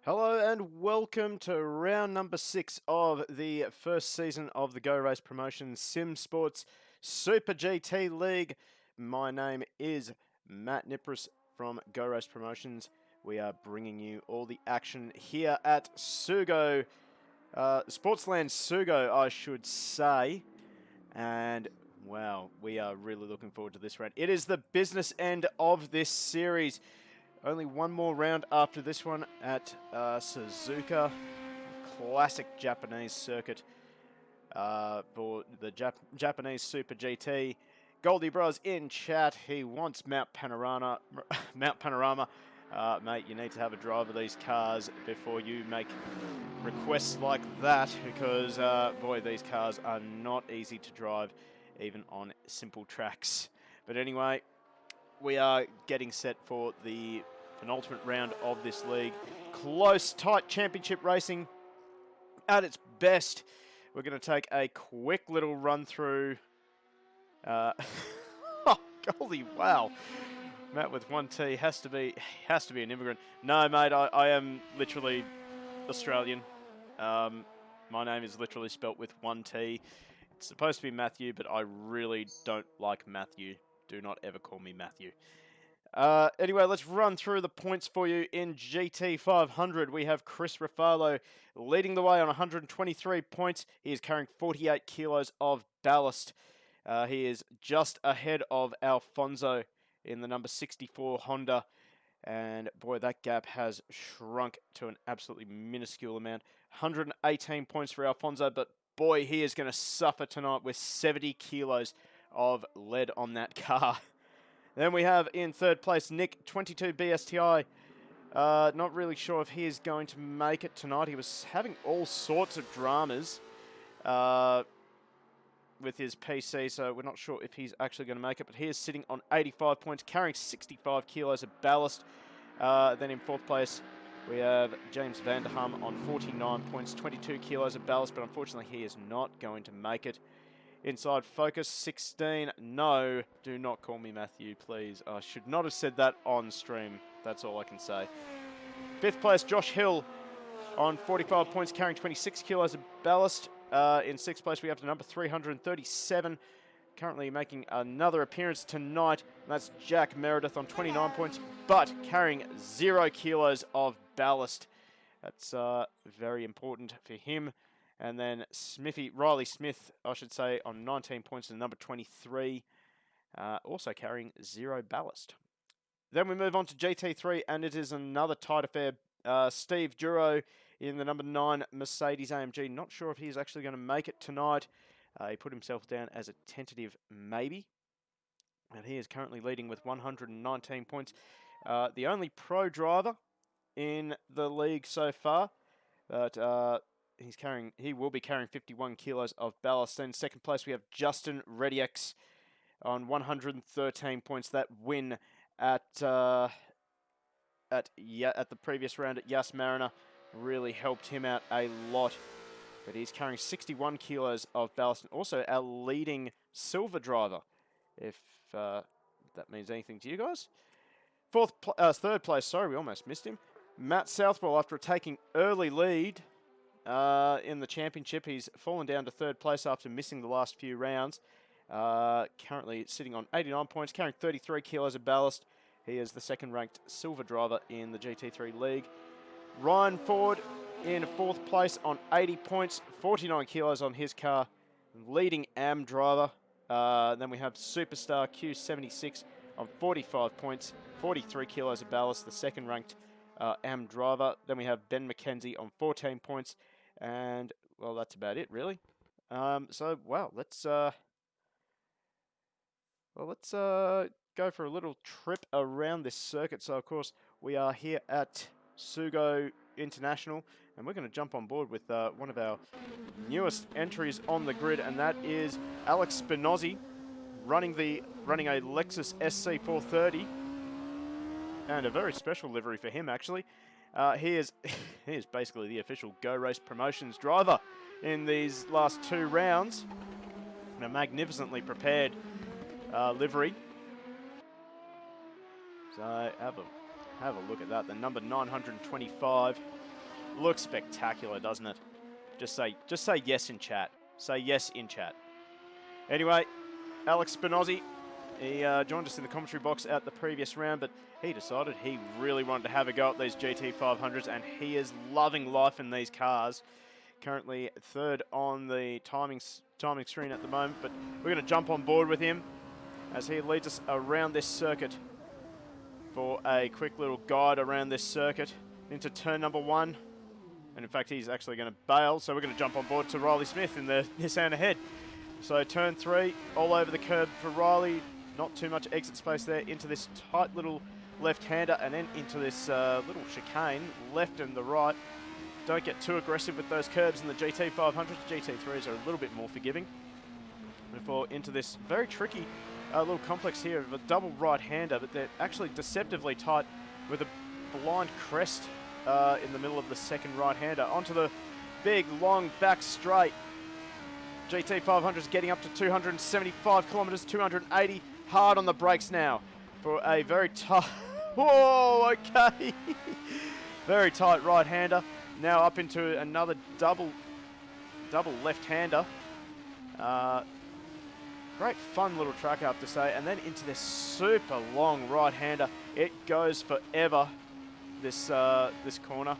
Hello and welcome to round number 6 of the first season of the Go Race Promotions SimSports Super GT League. My name is Matt Nipris from Go Race Promotions. We are bringing you all the action here at Sugo, Sportsland Sugo, I should say. And wow, we are really looking forward to this round. It is the business end of this series. Only one more round after this one at Suzuka, classic Japanese circuit for the Japanese Super GT. Goldie Bros in chat. He wants Mount Panorama. Mount Panorama. Mate, you need to have a drive of these cars before you make requests like that, because boy, these cars are not easy to drive, even on simple tracks. But anyway, we are getting set for the penultimate round of this league. Close, tight championship racing at its best. We're going to take a quick little run through. Oh, golly, wow. Matt with 1T has to be an immigrant. No, mate, I am literally Australian. My name is literally spelt with 1T. It's supposed to be Matthew, but I really don't like Matthew. Do not ever call me Matthew. Anyway, let's run through the points for you in GT 500. We have Chris Rafalo leading the way on 123 points. He is carrying 48 kilos of ballast. He is just ahead of Alfonso in the number 64 Honda. And boy, that gap has shrunk to an absolutely minuscule amount. 118 points for Alfonso, but boy, he is going to suffer tonight with 70 kilos of lead on that car. Then we have in third place Nick, 22 BSTI. Not really sure if he is going to make it tonight. He was having all sorts of dramas with his PC, so we're not sure if he's actually going to make it. But he is sitting on 85 points, carrying 65 kilos of ballast. Then in fourth place, we have James Vanderham on 49 points, 22 kilos of ballast, but unfortunately he is not going to make it. Inside focus, 16. No, do not call me Matthew, please. I should not have said that on stream. That's all I can say. Fifth place, Josh Hill on 45 points, carrying 26 kilos of ballast. In sixth place, we have the number 337, currently making another appearance tonight. And that's Jack Meredith on 29 points, but carrying 0 kilos of ballast. That's very important for him. And then Riley Smith, I should say, on 19 points in number 23, also carrying 0 ballast. Then we move on to GT3, and it is another tight affair. Steve Duro in the number 9 Mercedes AMG. Not sure if he's actually going to make it tonight. He put himself down as a tentative maybe. And he is currently leading with 119 points. The only pro driver in the league so far. But he will be carrying 51 kilos of ballast. Then second place we have Justin Rediex on 113 points. That win at the previous round at Yas Marina really helped him out a lot. But he's carrying 61 kilos of ballast, and also our leading silver driver, if that means anything to you guys. Third place, sorry, we almost missed him. Matt Southwell, after taking early lead in the championship, he's fallen down to third place after missing the last few rounds. Currently sitting on 89 points, carrying 33 kilos of ballast. He is the second-ranked silver driver in the GT3 League. Ryan Ford in fourth place on 80 points, 49 kilos on his car, leading AM driver. Then we have Superstar Q76 on 45 points, 43 kilos of ballast, the second-ranked AM driver. Then we have Ben McKenzie on 14 points, and well, that's about it, really. So, wow, let's go for a little trip around this circuit. So, of course, we are here at Sugo International, and we're going to jump on board with one of our newest entries on the grid, and that is Alex Spinozzi running a Lexus SC430, and a very special livery for him, actually. He is basically the official Go Race Promotions driver in these last 2 rounds. A magnificently prepared livery. So have a look at that. The number 925 Looks spectacular, doesn't it? Just say yes in chat. Say yes in chat. Anyway, Alex Spinozzi, he joined us in the commentary box at the previous round, but he decided he really wanted to have a go at these GT500s, and he is loving life in these cars. Currently third on the timing screen at the moment, but we're going to jump on board with him as he leads us around this circuit for a quick little guide around this circuit into turn number 1. And in fact, he's actually going to bail, so we're going to jump on board to Riley Smith in the Nissan ahead. So turn 3, all over the curb for Riley. Not too much exit space there, into this tight little left-hander, and then into this little chicane, left and the right. Don't get too aggressive with those curbs in the GT500s. GT3s are a little bit more forgiving. Before into this very tricky little complex here of a double right-hander, but they're actually deceptively tight with a blind crest in the middle of the second right-hander. Onto the big, long back straight. GT500s getting up to 275 kilometres, 280. Hard on the brakes now for a very tight... Whoa, okay. Very tight right-hander. Now up into another double left-hander. Great fun little track, I have to say. And then into this super long right-hander. It goes forever, this corner.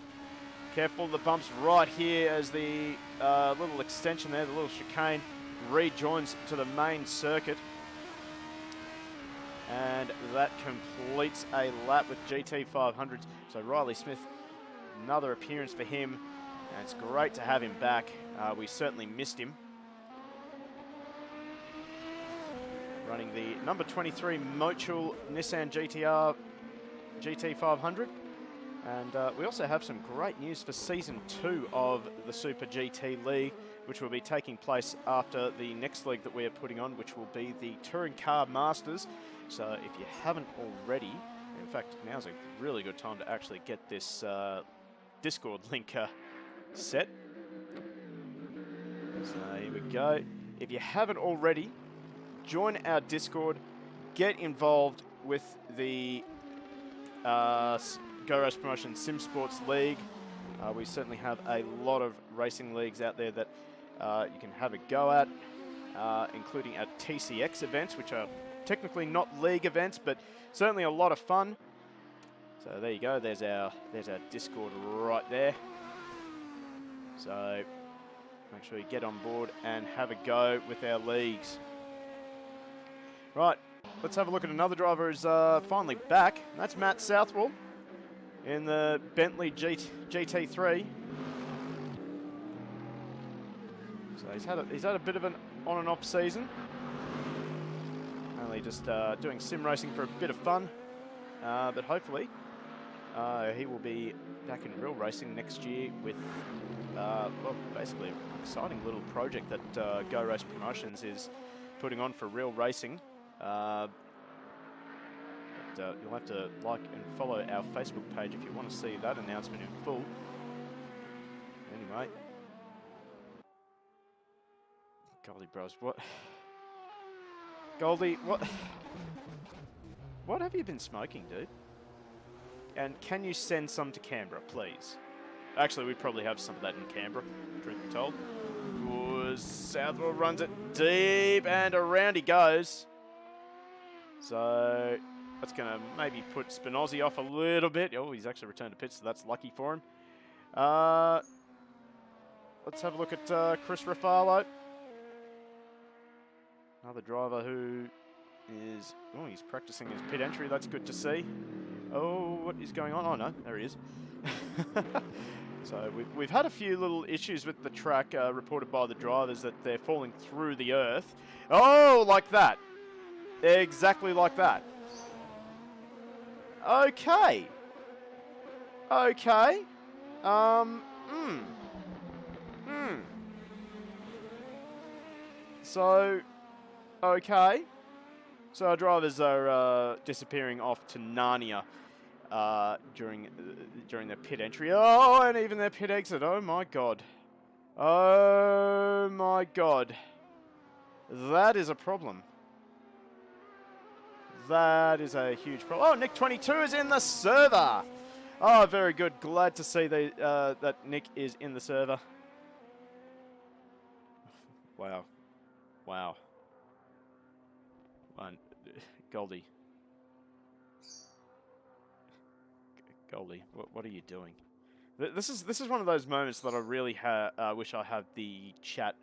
Careful, the bumps right here as the little extension there, the little chicane, rejoins to the main circuit. And that completes a lap with GT500s. So Riley Smith, another appearance for him. And it's great to have him back. We certainly missed him. Running the number 23 Motul Nissan GTR GT500. And we also have some great news for Season 2 of the Super GT League, which will be taking place after the next league that we are putting on, which will be the Touring Car Masters. So if you haven't already, in fact, now's a really good time to actually get this Discord link set. So here we go. If you haven't already, join our Discord, get involved with the Go Race Promotion SimSports League. We certainly have a lot of racing leagues out there that you can have a go at, including our TCX events, which are technically not league events, but certainly a lot of fun. So there you go. There's our Discord right there. So make sure you get on board and have a go with our leagues. Right, let's have a look at another driver who's finally back. That's Matt Southwell in the Bentley GT3. So he's had a bit of an on and off season. Only just doing sim racing for a bit of fun, but hopefully he will be back in real racing next year with well, basically an exciting little project that Go Race Promotions is putting on for real racing. But you'll have to like and follow our Facebook page if you want to see that announcement in full. Anyway. Goldie bros, what? Goldie, what have you been smoking, dude? And can you send some to Canberra, please? Actually, we probably have some of that in Canberra, truth be told. Ooh, Southwell runs it deep, and around he goes. So that's going to maybe put Spinozzi off a little bit. Oh, he's actually returned to pits, so that's lucky for him. Let's have a look at Chris Raffalo. Another driver who is... Oh, he's practicing his pit entry. That's good to see. Oh, what is going on? Oh, no, there he is. So we've had a few little issues with the track reported by the drivers that they're falling through the earth. Oh, like that. Exactly like that. Okay. Okay. So, okay. So our drivers are disappearing off to Narnia during their pit entry. Oh, and even their pit exit. Oh my god. Oh my god. That is a problem. That is a huge problem. Oh, Nick 22 is in the server. Oh, very good. Glad to see that Nick is in the server. Wow. Wow. Goldie. Goldie, what are you doing? This is one of those moments that I really wish I had the chat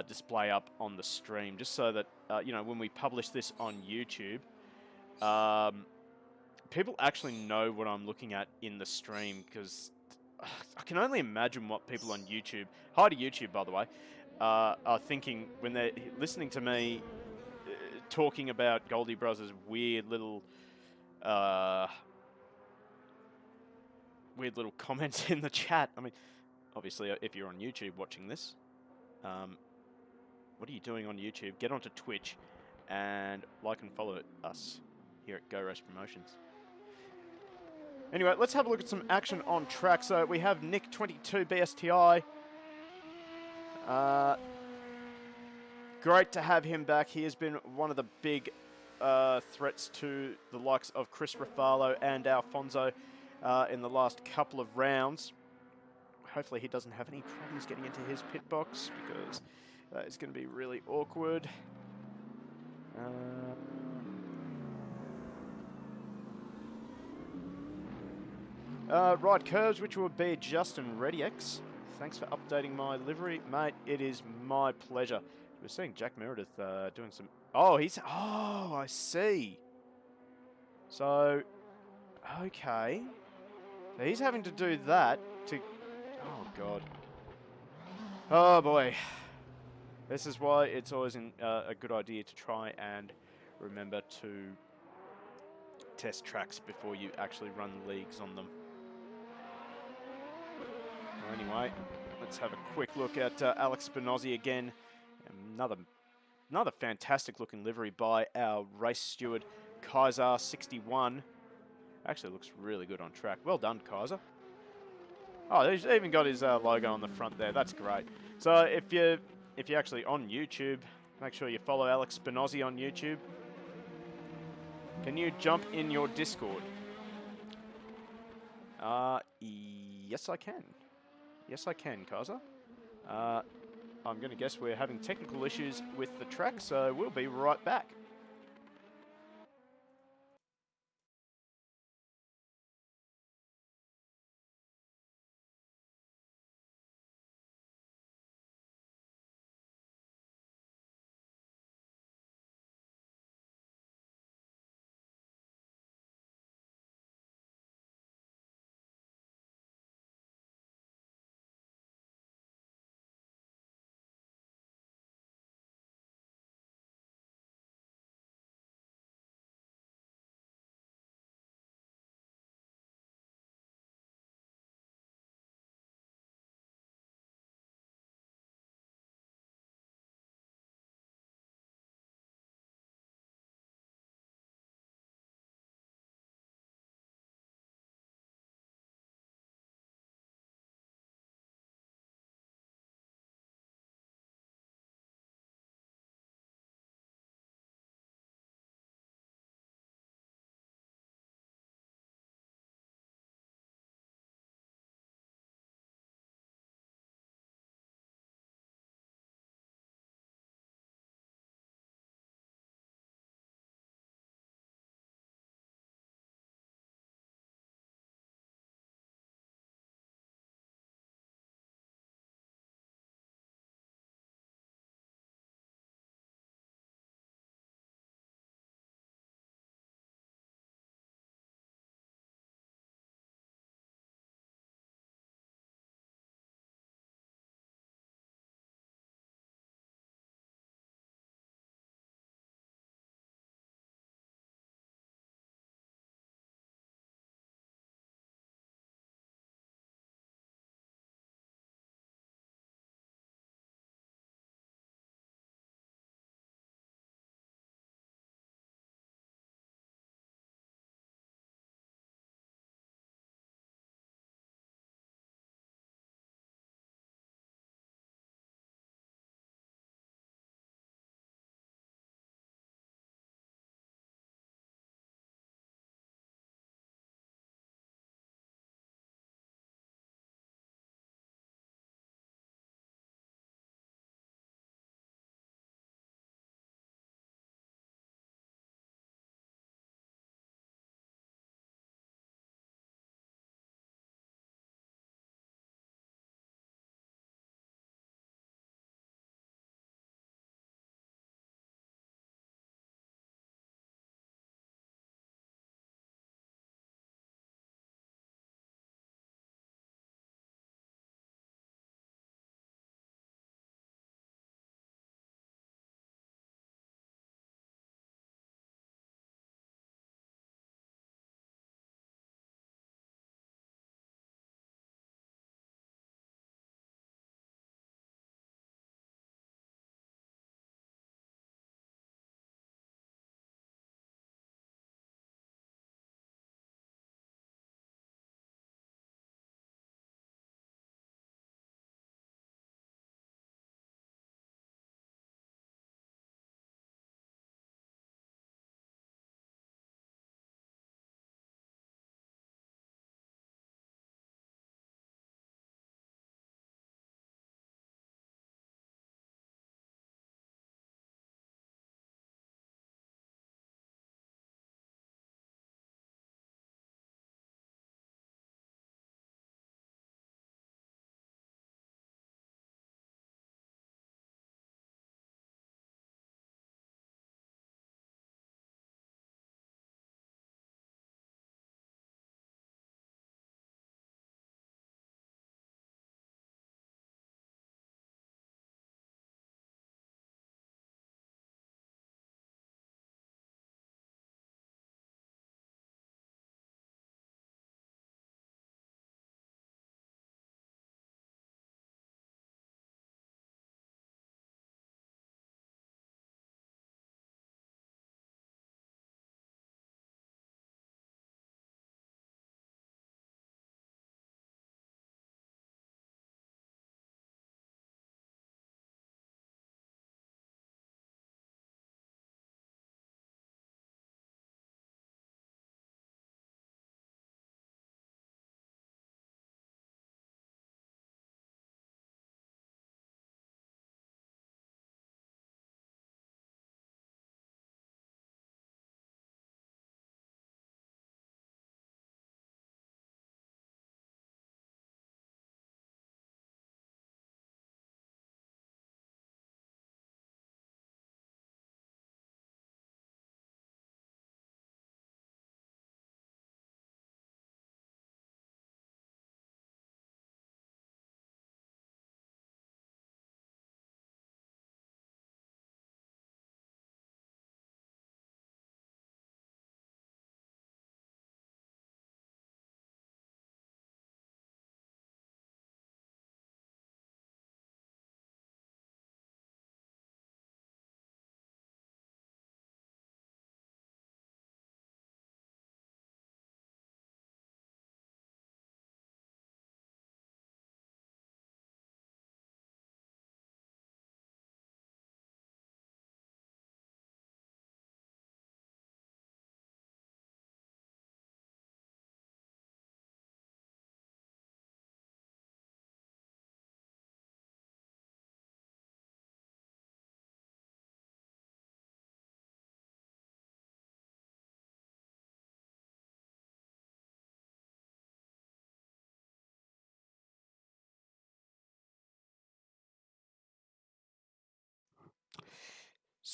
display up on the stream, just so that when we publish this on YouTube, people actually know what I'm looking at in the stream, because I can only imagine what people on YouTube, hi to YouTube by the way, are thinking when they're listening to me talking about Goldie Bros' weird little comments in the chat. I mean, obviously, if you're on YouTube watching this, what are you doing on YouTube? Get onto Twitch and like and follow us here at Go Race Promotions. Anyway, let's have a look at some action on track. So we have Nick22 BSTI. Great to have him back. He has been one of the big threats to the likes of Chris Rafalo and Alfonso in the last couple of rounds. Hopefully he doesn't have any problems getting into his pit box, because that is going to be really awkward. Right curves, which will be Justin ReadyX. Thanks for updating my livery, mate. It is my pleasure. We're seeing Jack Meredith doing some... Oh, I see. So, okay. So he's having to do that to... Oh, God. Oh, boy. This is why it's always a good idea to try and remember to test tracks before you actually run leagues on them. Well, anyway, let's have a quick look at Alex Spinozzi again. Another fantastic looking livery by our race steward, Kaiser61. Actually looks really good on track. Well done, Kaiser. Oh, he's even got his logo on the front there. That's great. So if you're actually on YouTube, make sure you follow Alex Spinozzi on YouTube. Can you jump in your Discord? Yes, I can. Yes, I can, Kaiser. I'm going to guess we're having technical issues with the track, so we'll be right back.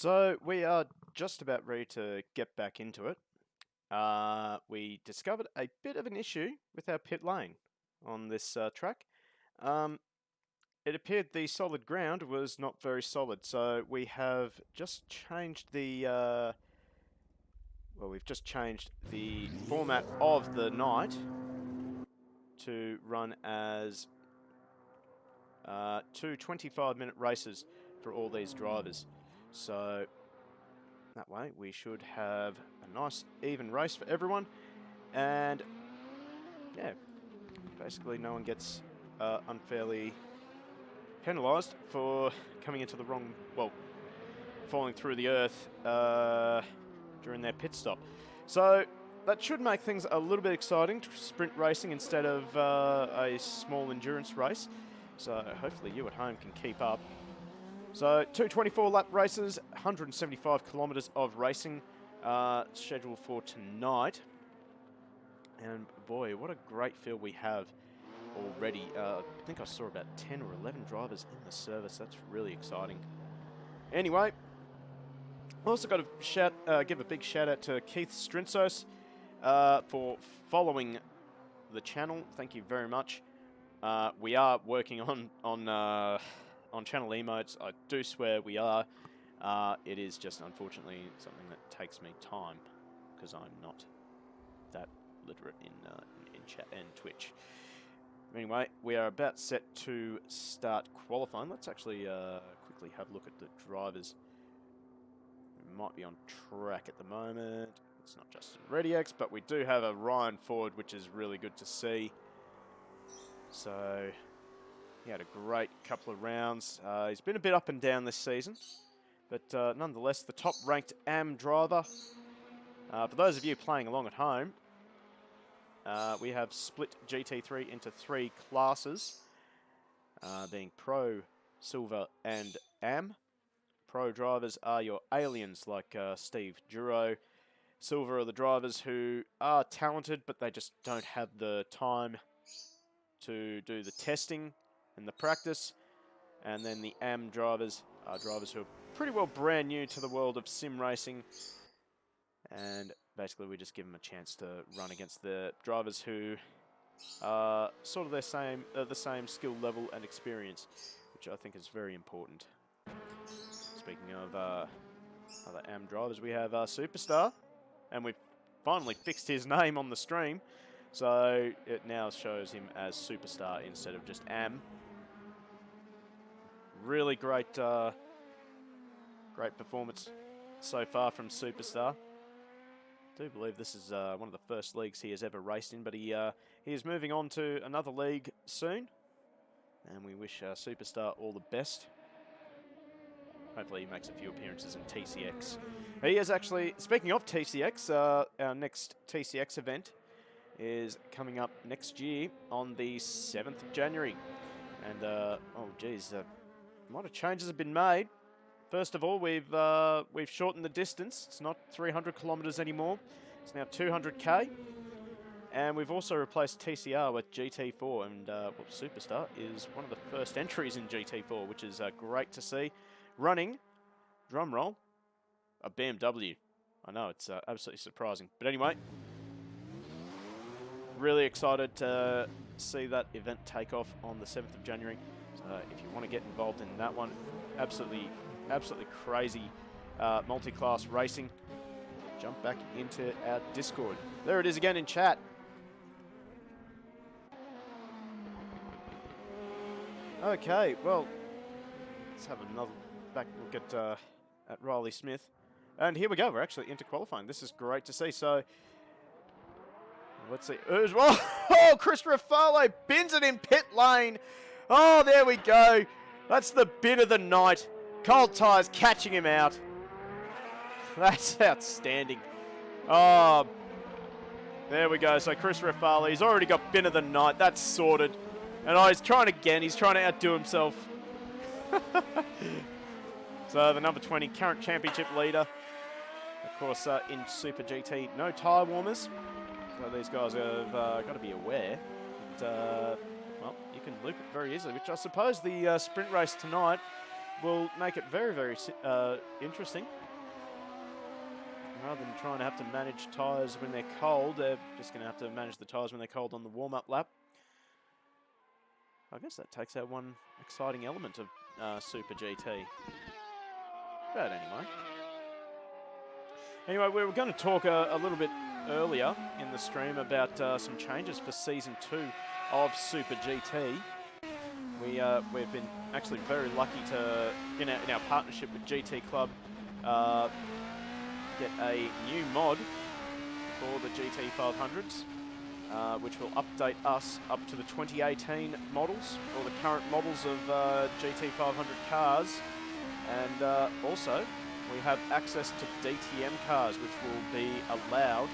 So we are just about ready to get back into it. We discovered a bit of an issue with our pit lane on this track. It appeared the solid ground was not very solid, so we have just changed the we've just changed the format of the night to run as two 25-minute races for all these drivers. So that way we should have a nice even race for everyone, and yeah, basically no one gets unfairly penalised for coming into the wrong, falling through the earth during their pit stop. So that should make things a little bit exciting, sprint racing instead of a small endurance race. So hopefully you at home can keep up. So 2 24-lap races, 175 kilometres of racing scheduled for tonight. And boy, what a great field we have already. I think I saw about 10 or 11 drivers in the service. That's really exciting. Anyway, also got to give a big shout out to Keith Strinsos for following the channel. Thank you very much. We are working on channel emotes. I do swear we are. It is just unfortunately something that takes me time because I'm not that literate in chat and Twitch. Anyway, we are about set to start qualifying. Let's actually quickly have a look at the drivers. We might be on track at the moment. It's not Justin ReadyX, but we do have a Ryan Ford, which is really good to see. So he had a great couple of rounds. He's been a bit up and down this season, but nonetheless, the top-ranked AM driver. For those of you playing along at home, we have split GT3 into 3 classes, being Pro, Silver, and AM. Pro drivers are your aliens like Steve Duro. Silver are the drivers who are talented, but they just don't have the time to do the testing and the practice. And then the AM drivers are drivers who are pretty well brand new to the world of sim racing. And basically we just give them a chance to run against the drivers who are sort of the same skill level and experience, which I think is very important. Speaking of other AM drivers, we have Superstar, and we've finally fixed his name on the stream, so it now shows him as Superstar instead of just AM. Really great performance so far from Superstar. I do believe this is one of the first leagues he has ever raced in, but he is moving on to another league soon, and we wish Superstar all the best. Hopefully he makes a few appearances in TCX. He is actually, speaking of TCX, our next TCX event is coming up next year on the 7th of January. And, a lot of changes have been made. First of all, we've shortened the distance. It's not 300 kilometres anymore. It's now 200k. And we've also replaced TCR with GT4. And Superstar is one of the first entries in GT4, which is great to see. Running, drum roll, a BMW. I know, it's absolutely surprising. But anyway, really excited to see that event take off on the 7th of January. So if you want to get involved in that one, absolutely crazy multi-class racing, jump back into our Discord. There it is again in chat. Okay, well, let's have another back look at Riley Smith. And here we go, we're actually into qualifying. This is great to see. So, let's see. Oh, Chris Rafalo bins it in pit lane. Oh, there we go. That's the bin of the night. Cold Tyres catching him out. That's outstanding. Oh, there we go. So Chris Rafalo, he's already got bin of the night. That's sorted. And he's trying again. He's trying to outdo himself. So the number 20 current championship leader. Of course, in Super GT, no tyre warmers. So these guys have got to be aware that, well, you can loop it very easily, which I suppose the sprint race tonight will make it very, very interesting. Rather than trying to have to manage tyres when they're cold, they're just going to have to manage the tyres when they're cold on the warm-up lap. I guess that takes out one exciting element of Super GT. But anyway, we were going to talk a little bit earlier in the stream about some changes for Season 2 of Super GT. We've been actually very lucky to, in our partnership with GT Club, get a new mod for the GT 500s, which will update us up to the 2018 models, or the current models of GT 500 cars. And also, we have access to DTM cars, which will be allowed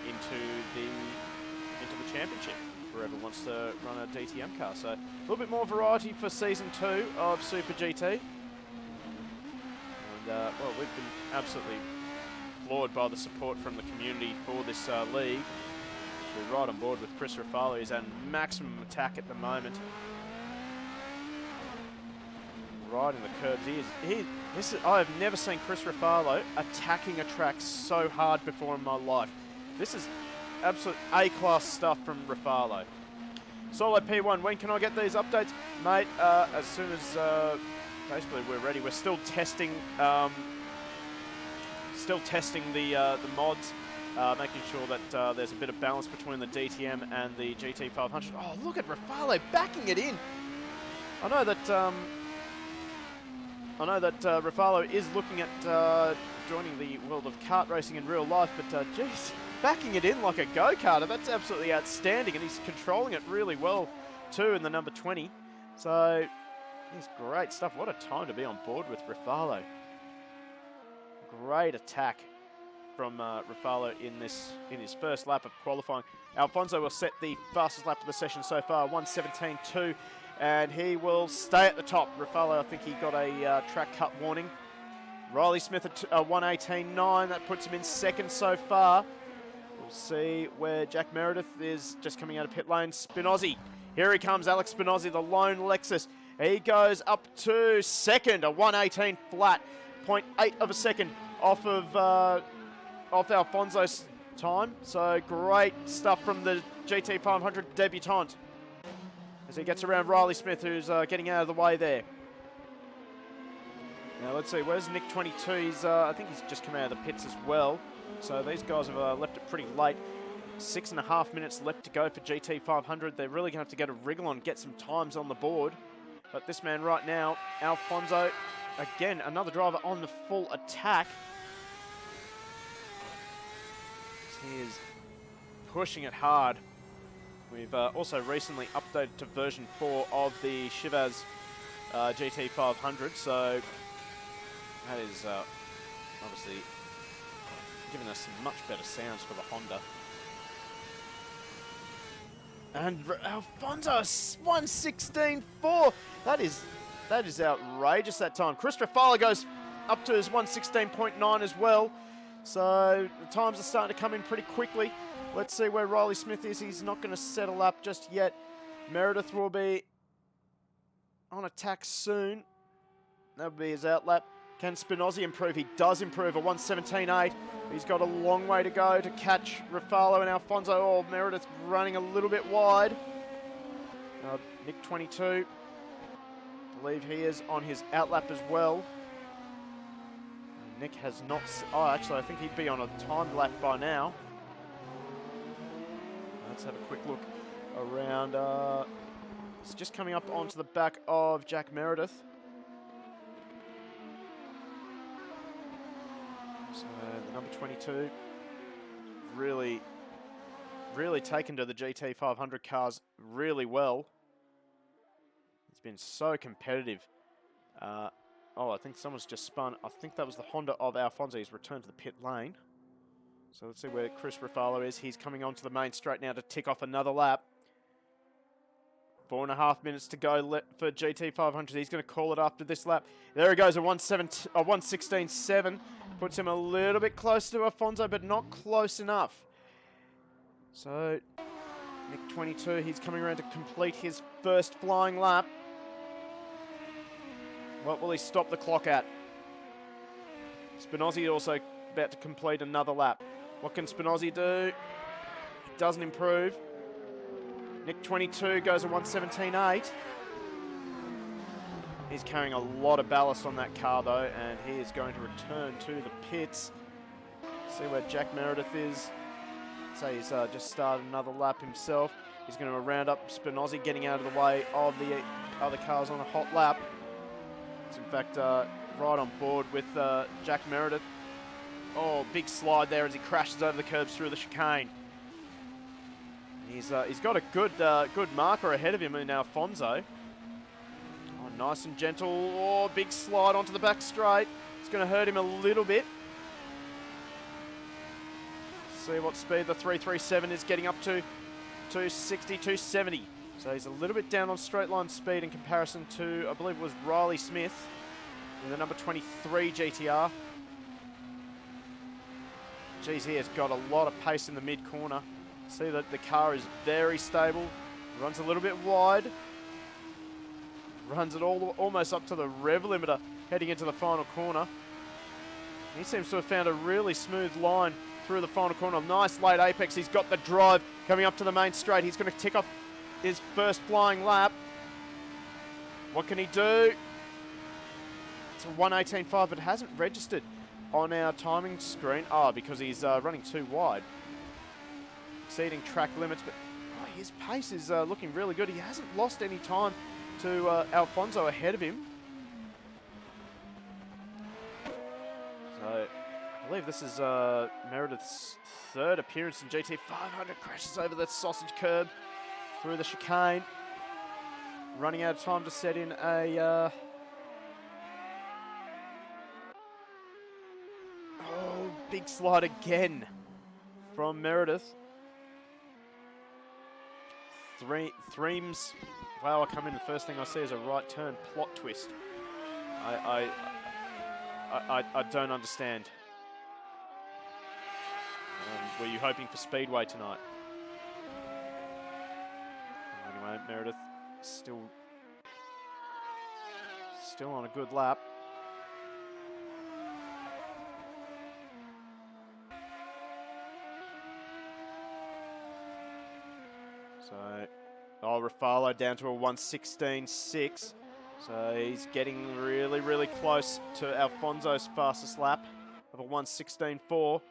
into the championship for whoever wants to run a DTM car. So a little bit more variety for Season 2 of Super GT. And, well, we've been absolutely floored by the support from the community for this league. We're right on board with Chris Ruffalo. He's at maximum attack at the moment. Right in the curbs. I have never seen Chris Ruffalo attacking a track so hard before in my life. This is absolute A-class stuff from Ruffalo. Solo P1, when can I get these updates? Mate, as soon as basically we're ready. We're still testing the mods, making sure that there's a bit of balance between the DTM and the GT 500. Oh, look at Ruffalo backing it in. I know that Ruffalo is looking at joining the world of kart racing in real life, but geez, backing it in like a go-karter, that's absolutely outstanding, and he's controlling it really well too in the number 20. So, it's great stuff. What a time to be on board with Ruffalo. Great attack from Ruffalo in his first lap of qualifying. Alfonso will set the fastest lap of the session so far, 1:17.2. And he will stay at the top. Ruffalo, I think he got a track cut warning. Riley Smith at 1:18.9. That puts him in second so far. We'll see where Jack Meredith is just coming out of pit lane. Spinozzi. Here he comes, Alex Spinozzi, the lone Lexus. He goes up to second, a 1:18 flat. 0.8 of a second off Alfonso's time. So great stuff from the GT 500 debutant. As he gets around Riley Smith, who's getting out of the way there. Now let's see, where's Nick 22? I think he's just come out of the pits as well. So these guys have left it pretty late. 6.5 minutes left to go for GT 500. They're really going to have to get a wriggle on, get some times on the board. But this man right now, Alfonso, again, another driver on the full attack. He is pushing it hard. We've also recently updated to version 4 of the Chivas GT 500, so that is obviously giving us some much better sounds for the Honda. And Alfonso, 1:16.4. That is outrageous that time. Chris Ruffalo goes up to his 1:16.9 as well. So the times are starting to come in pretty quickly. Let's see where Riley Smith is. He's not going to settle up just yet. Meredith will be on attack soon. That'll be his outlap. Can Spinozzi improve? He does improve, a 1:17.8. He's got a long way to go to catch Ruffalo and Alfonso. Oh, Meredith running a little bit wide. Nick 22, I believe he is on his outlap as well. Nick has not... Oh, actually, I think he'd be on a timed lap by now. Let's have a quick look around. It's just coming up onto the back of Jack Meredith. So the number 22 really taken to the GT 500 cars really well. It's been so competitive. Oh, I think someone's just spun. I think that was the Honda of Alfonso. He's returned to the pit lane. So let's see where Chris Ruffalo is. He's coming onto the main straight now to tick off another lap. 4.5 minutes to go for GT 500. He's going to call it after this lap. There he goes, a 1:16.7. Puts him a little bit close to Alfonso, but not close enough. So, Nick 22, he's coming around to complete his first flying lap. What will he stop the clock at? Spinozzi also about to complete another lap. What can Spinozzi do? He doesn't improve. Nick 22 goes a 1:17.8. He's carrying a lot of ballast on that car though, and he is going to return to the pits. See where Jack Meredith is. So he's just started another lap himself. He's going to round up Spinozzi, getting out of the way of the other cars on a hot lap. It's in fact right on board with Jack Meredith. Oh, big slide there as he crashes over the curbs through the chicane. He's got a good marker ahead of him in Alfonso. Oh, nice and gentle. Oh, big slide onto the back straight. It's going to hurt him a little bit. See what speed the 337 is getting up to. 260, 270. So he's a little bit down on straight line speed in comparison to, I believe it was Riley Smith in the number 23 GTR. Geez, he has got a lot of pace in the mid corner. See that the car is very stable. Runs a little bit wide. Runs it almost up to the rev limiter heading into the final corner. He seems to have found a really smooth line through the final corner. Nice late apex. He's got the drive coming up to the main straight. He's going to tick off his first flying lap. What can he do? It's a 1:18.5. It hasn't registered on our timing screen. Oh, because he's running too wide. Exceeding track limits, but his pace is looking really good. He hasn't lost any time to Alfonso ahead of him. So I believe this is Meredith's third appearance in GT 500. Crashes over the sausage curb through the chicane. Running out of time to set in a... oh, big slide again from Meredith. Threems. Wow, I come in, the first thing I see is a right turn plot twist. I don't understand. Were you hoping for Speedway tonight? Anyway, Meredith still on a good lap. So, Rafalo down to a 1:16.6. So he's getting really, really close to Alfonso's fastest lap of a 1:16.4. Oh,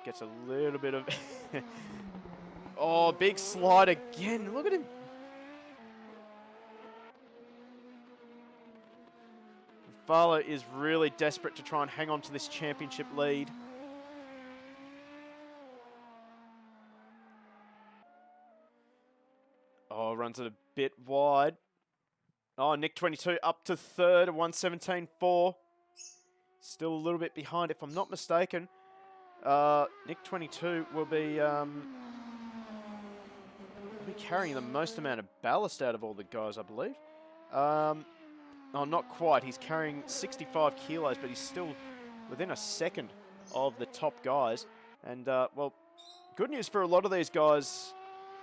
gets a little bit of... oh, big slide again. Look at him. Rafalo is really desperate to try and hang on to this championship lead. Oh, runs it a bit wide. Oh, Nick 22 up to third, a 1:17.4. Still a little bit behind, if I'm not mistaken. Nick 22 will be carrying the most amount of ballast out of all the guys, I believe. Oh, not quite. He's carrying 65 kilos, but he's still within a second of the top guys. And, well, good news for a lot of these guys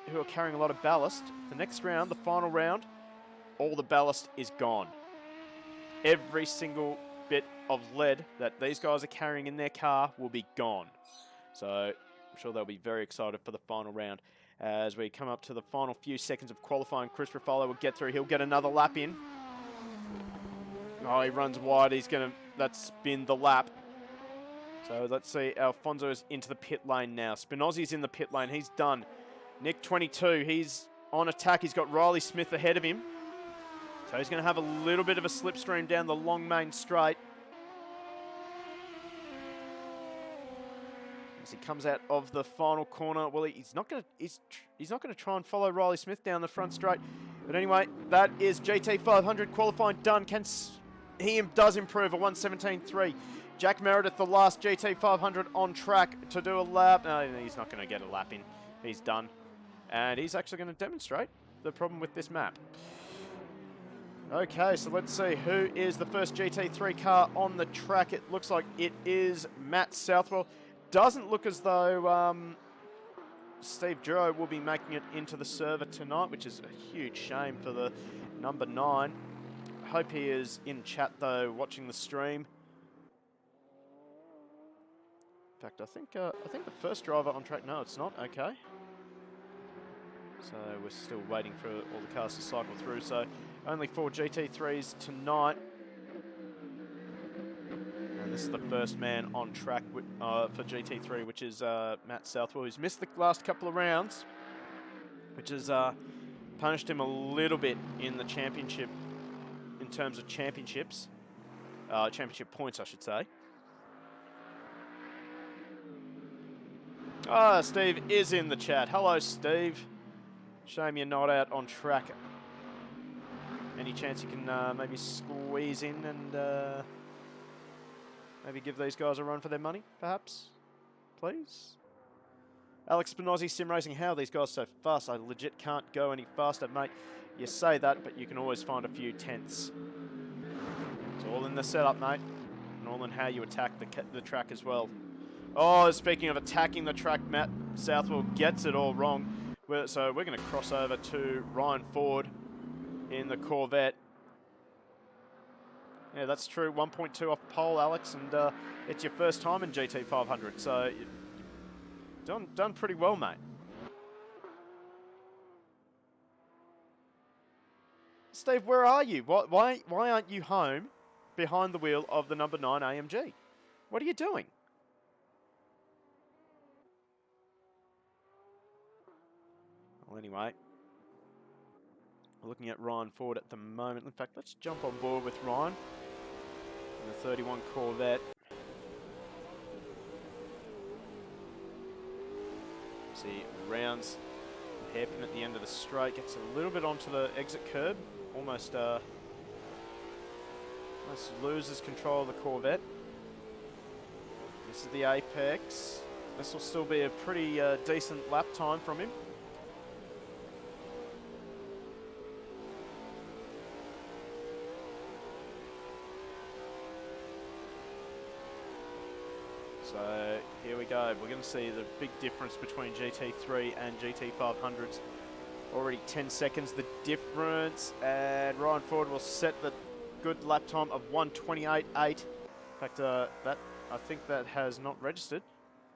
who are carrying a lot of ballast. The next round, the final round, all the ballast is gone. Every single bit of lead that these guys are carrying in their car will be gone. So I'm sure they'll be very excited for the final round. As we come up to the final few seconds of qualifying, Chris Rafalo will get through. He'll get another lap in. Oh, he runs wide. That's been the lap. So let's see. Alfonso is into the pit lane now. Spinozzi's in the pit lane. He's done. Nick 22, he's on attack. He's got Riley Smith ahead of him. So he's going to have a little bit of a slipstream down the long main straight. As he comes out of the final corner, well, he's not going to try and follow Riley Smith down the front straight. But anyway, that is GT 500 qualifying done. He does improve a 1:17.3. Jack Meredith, the last GT 500 on track to do a lap. No, he's not going to get a lap in. He's done. And he's actually going to demonstrate the problem with this map. Okay, so let's see who is the first GT3 car on the track. It looks like it is Matt Southwell. Doesn't look as though Steve Duro will be making it into the server tonight, which is a huge shame for the number 9. hope he is in chat though, watching the stream. In fact, I think the first driver on track. No, it's not. Okay. So we're still waiting for all the cars to cycle through. So only 4 GT3s tonight. And this is the first man on track for GT3, which is Matt Southwell, who's missed the last couple of rounds, which has punished him a little bit in the championship, in terms of championships. Championship points, I should say. Ah, Steve is in the chat. Hello, Steve. Shame you're not out on track. Any chance you can maybe squeeze in and maybe give these guys a run for their money, perhaps? Please? Alex Spinozzi, SimRacing. How are these guys so fast? I legit can't go any faster, mate. You say that, but you can always find a few tenths. It's all in the setup, mate. And all in how you attack the track as well. Oh, speaking of attacking the track, Matt Southwell gets it all wrong. So we're going to cross over to Ryan Ford in the Corvette. Yeah, that's true. 1.2 off pole, Alex, and it's your first time in GT500, so you've done pretty well, mate. Steve, where are you? Why aren't you home behind the wheel of the number 9 AMG? What are you doing? Well, anyway, we're looking at Ryan Ford at the moment. In fact, let's jump on board with Ryan in the 31 Corvette. See, rounds hairpin at the end of the straight, gets a little bit onto the exit curb, almost loses control of the Corvette. This is the apex. This will still be a pretty decent lap time from him. So here we go. We're going to see the big difference between GT3 and GT500s. Already 10 seconds the difference, and Ryan Ford will set the good lap time of 1:28.8. In fact, I think that has not registered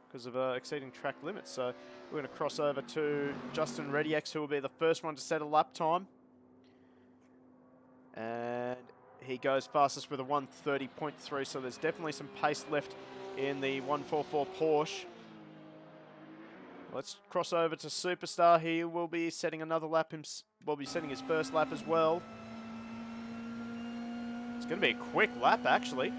because of exceeding track limits. So we're going to cross over to Justin Rediex, who will be the first one to set a lap time. And he goes fastest with a 1:30.3, so there's definitely some pace left in the 144 Porsche. Let's cross over to Superstar. He will be setting another lap. Will be setting his first lap as well. It's going to be a quick lap, actually.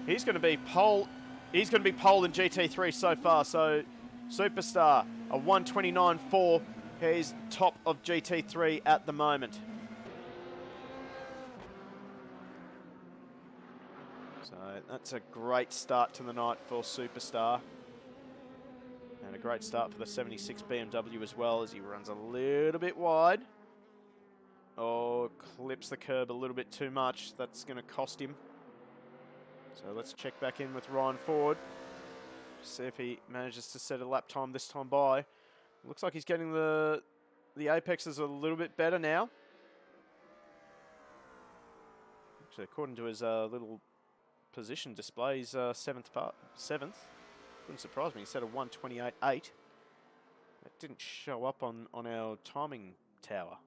He's going to be pole. He's going to be pole in GT3 so far. So Superstar, a 1:29.4. He's top of GT3 at the moment. So that's a great start to the night for Superstar. And a great start for the 76 BMW as well, as he runs a little bit wide. Oh, clips the curb a little bit too much. That's going to cost him. So let's check back in with Ryan Ford. See if he manages to set a lap time this time by. Looks like he's getting the apexes a little bit better now. Actually, according to his little position display, he's seventh. Wouldn't surprise me. He set a 1:28.8. That didn't show up on our timing tower.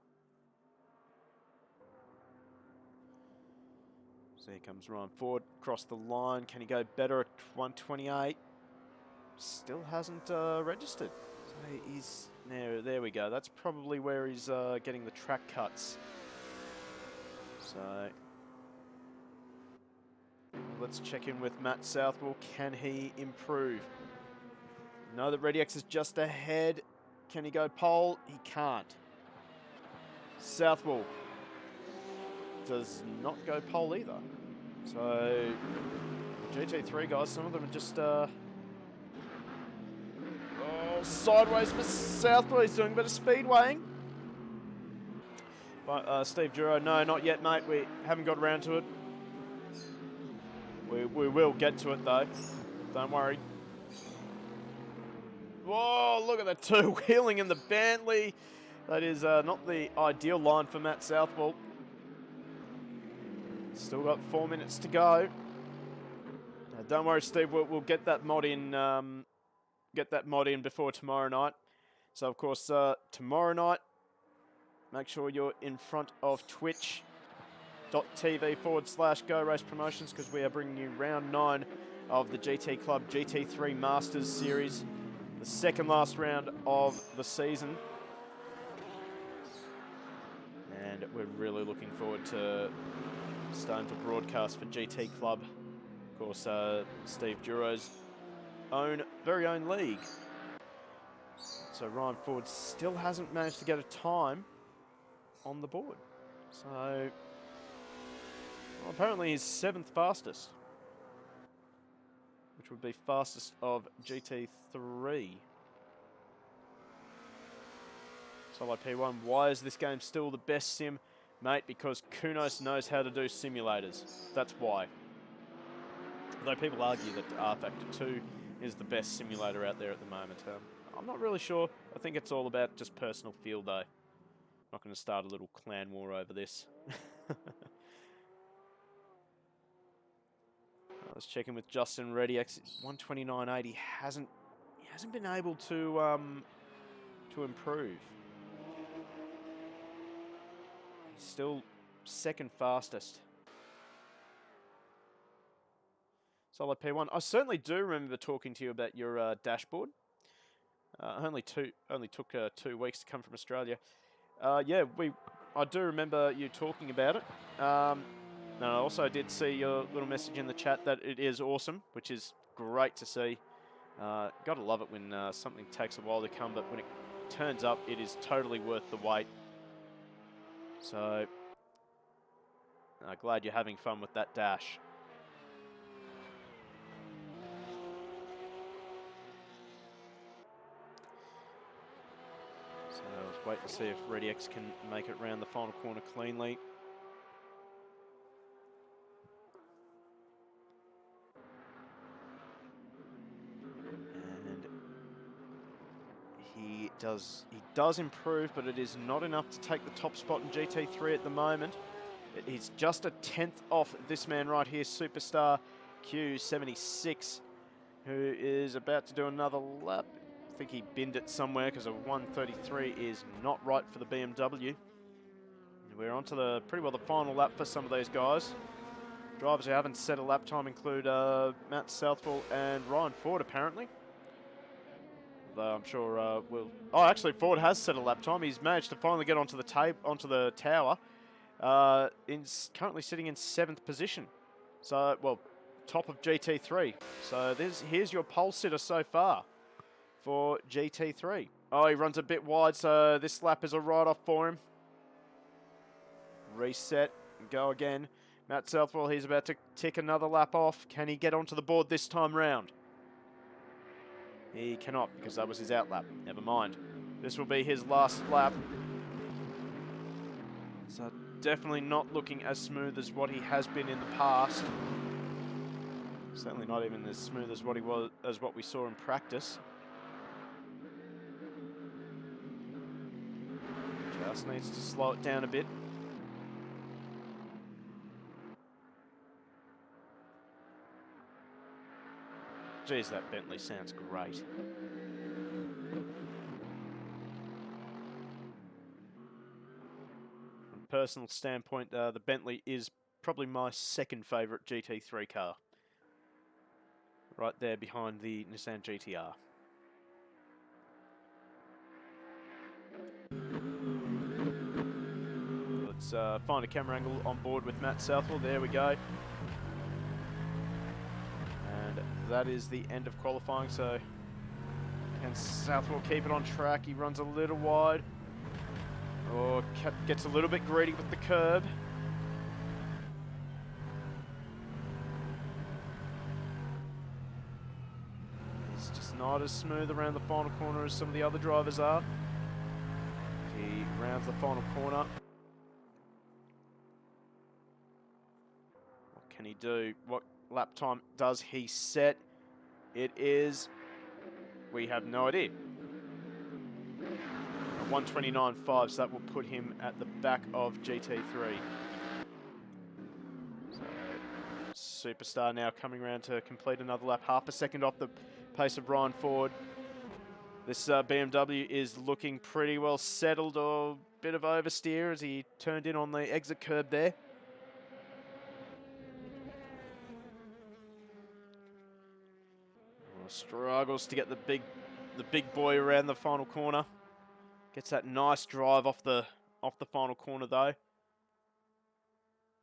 So here comes Ryan Ford across the line. Can he go better at 1:28? Still hasn't registered. So he's there we go. That's probably where he's getting the track cuts. So let's check in with Matt Southwell. Can he improve? Know that Rediex is just ahead. Can he go pole? He can't. Southwell does not go pole either. So GT3 guys, some of them are just sideways for Southwell. He's doing a bit of speedwaying. But Steve Duro, no, not yet, mate. We haven't got around to it. We will get to it though. Don't worry. Whoa, look at the two-wheeling in the Bentley. That is not the ideal line for Matt Southwell. Still got 4 minutes to go. Don't worry, Steve. We'll get that mod in. Get that mod in before tomorrow night. So of course, tomorrow night, make sure you're in front of twitch.tv/Go Race Promotions, because we are bringing you round 9 of the GT Club GT3 Masters Series, the second last round of the season. And we're really looking forward to starting to broadcast for GT Club. Of course, Steve Duro's very own league. So Ryan Ford still hasn't managed to get a time on the board. So, well, apparently he's 7th fastest, which would be fastest of GT3. Solo P1, why is this game still the best sim? Mate, because Kunos knows how to do simulators. That's why. Though people argue that R Factor 2 is the best simulator out there at the moment. I'm not really sure. I think it's all about just personal feel, though. Not going to start a little clan war over this. I was checking with Justin Reddy. 129.80 he hasn't been able to improve. He's still 2nd fastest. Solo P1. I certainly do remember talking to you about your dashboard. Only took 2 weeks to come from Australia. Yeah, I do remember you talking about it. And I also did see your little message in the chat that it is awesome, which is great to see. Gotta love it when something takes a while to come, but when it turns up, it is totally worth the wait. So, glad you're having fun with that dash. So let's wait and see if ReadyX can make it round the final corner cleanly. And he does improve, but it is not enough to take the top spot in GT3 at the moment. He's just a 10th off this man right here, Superstar Q76, who is about to do another lap. I think he binned it somewhere because a 133 is not right for the BMW. And we're on to pretty well the final lap for some of these guys. Drivers who haven't set a lap time include Matt Southwell and Ryan Ford, apparently. Though I'm sure we'll... Oh, actually, Ford has set a lap time. He's managed to finally get onto the tower. Currently sitting in 7th position. So, well, top of GT3. So here's your pole sitter so far for GT3. Oh, he runs a bit wide, so this lap is a write-off for him. Reset and go again. Matt Southwell, he's about to tick another lap off. Can he get onto the board this time round? He cannot, because that was his out lap. Never mind. This will be his last lap. So definitely not looking as smooth as what he has been in the past. Certainly not even as smooth as what we saw in practice. Just needs to slow it down a bit. Geez, that Bentley sounds great. From a personal standpoint, the Bentley is probably my 2nd favourite GT3 car. Right there behind the Nissan GTR. Let's find a camera angle on board with Matt Southwell. There we go. And that is the end of qualifying. So can Southwell keep it on track? He runs a little wide. Or gets a little bit greedy with the curb. He's just not as smooth around the final corner as some of the other drivers are. He rounds the final corner. What can he do? What lap time does he set? It is... We have no idea. 129.5, so that will put him at the back of GT3. Superstar now coming around to complete another lap. Half a second off the pace of Ryan Ford. This BMW is looking pretty well settled, or a bit of oversteer as he turned in on the exit curb there. Struggles to get the big boy around the final corner. Gets that nice drive off the final corner though.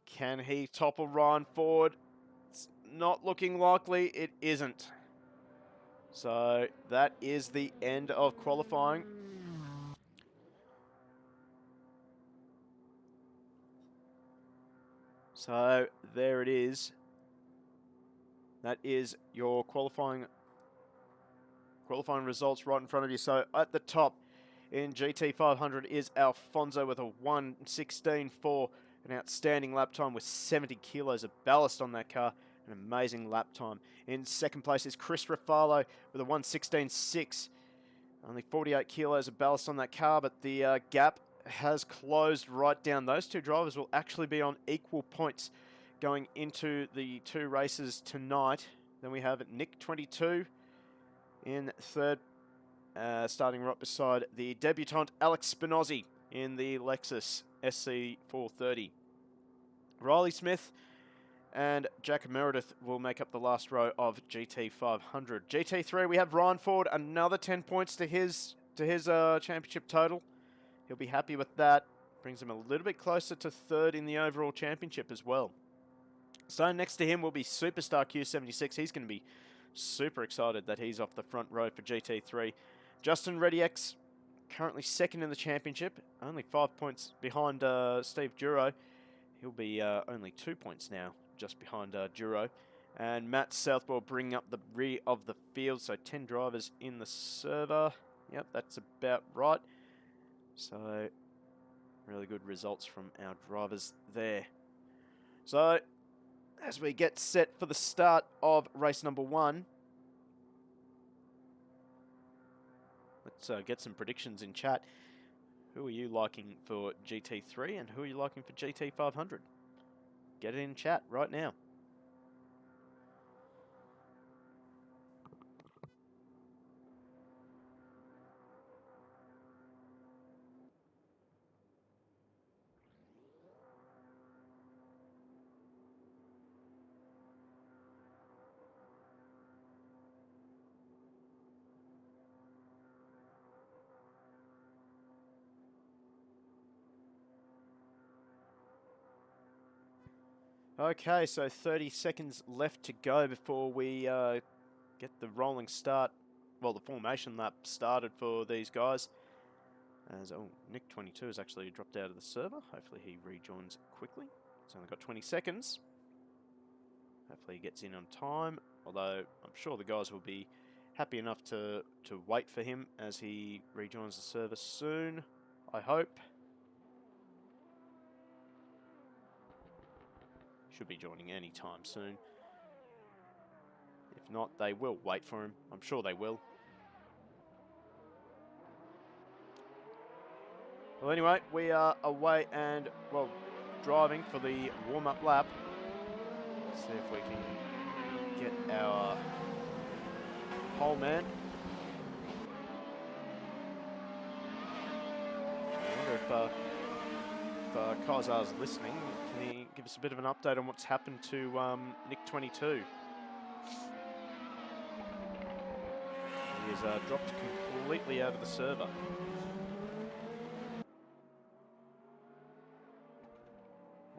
Can he topple Ryan Ford? It's not looking likely. It isn't. So that is the end of qualifying. So there it is. That is your qualifying results right in front of you. So at the top in GT 500 is Alfonso with a 1:16.4, an outstanding lap time with 70 kilos of ballast on that car, an amazing lap time. In second place is Chris Rafalo with a 1:16.6, only 48 kilos of ballast on that car, but the gap has closed right down. Those two drivers will actually be on equal points going into the two races tonight. Then we have Nick 22 in third, starting right beside the debutant Alex Spinozzi in the Lexus SC430. Riley Smith and Jack Meredith will make up the last row of GT 500. GT3, we have Ryan Ford, another 10 points to his championship total. He'll be happy with that. Brings him a little bit closer to third in the overall championship as well. So next to him will be Superstar Q76. He's going to be super excited that he's off the front row for GT3. Justin ReadyX, currently second in the championship, only 5 points behind Steve Duro. He'll be only 2 points now, just behind Duro. And Matt Southwell bringing up the rear of the field, so 10 drivers in the server. Yep, that's about right. So, really good results from our drivers there. So, as we get set for the start of race number 1, let's get some predictions in chat. Who are you liking for GT3 and who are you liking for GT 500? Get it in chat right now. Okay, so 30 seconds left to go before we get the rolling start, well, the formation lap started for these guys. As Nick 22 has actually dropped out of the server. Hopefully he rejoins quickly. He's only got 20 seconds. Hopefully he gets in on time, although I'm sure the guys will be happy enough to wait for him as he rejoins the server soon, I hope. Should be joining any time soon. If not, they will wait for him. I'm sure they will. Well, anyway, we are away and, well, driving for the warm-up lap. See if we can get our pole man. I wonder if Kaizar's listening, can he give us a bit of an update on what's happened to Nick 22? He has dropped completely out of the server.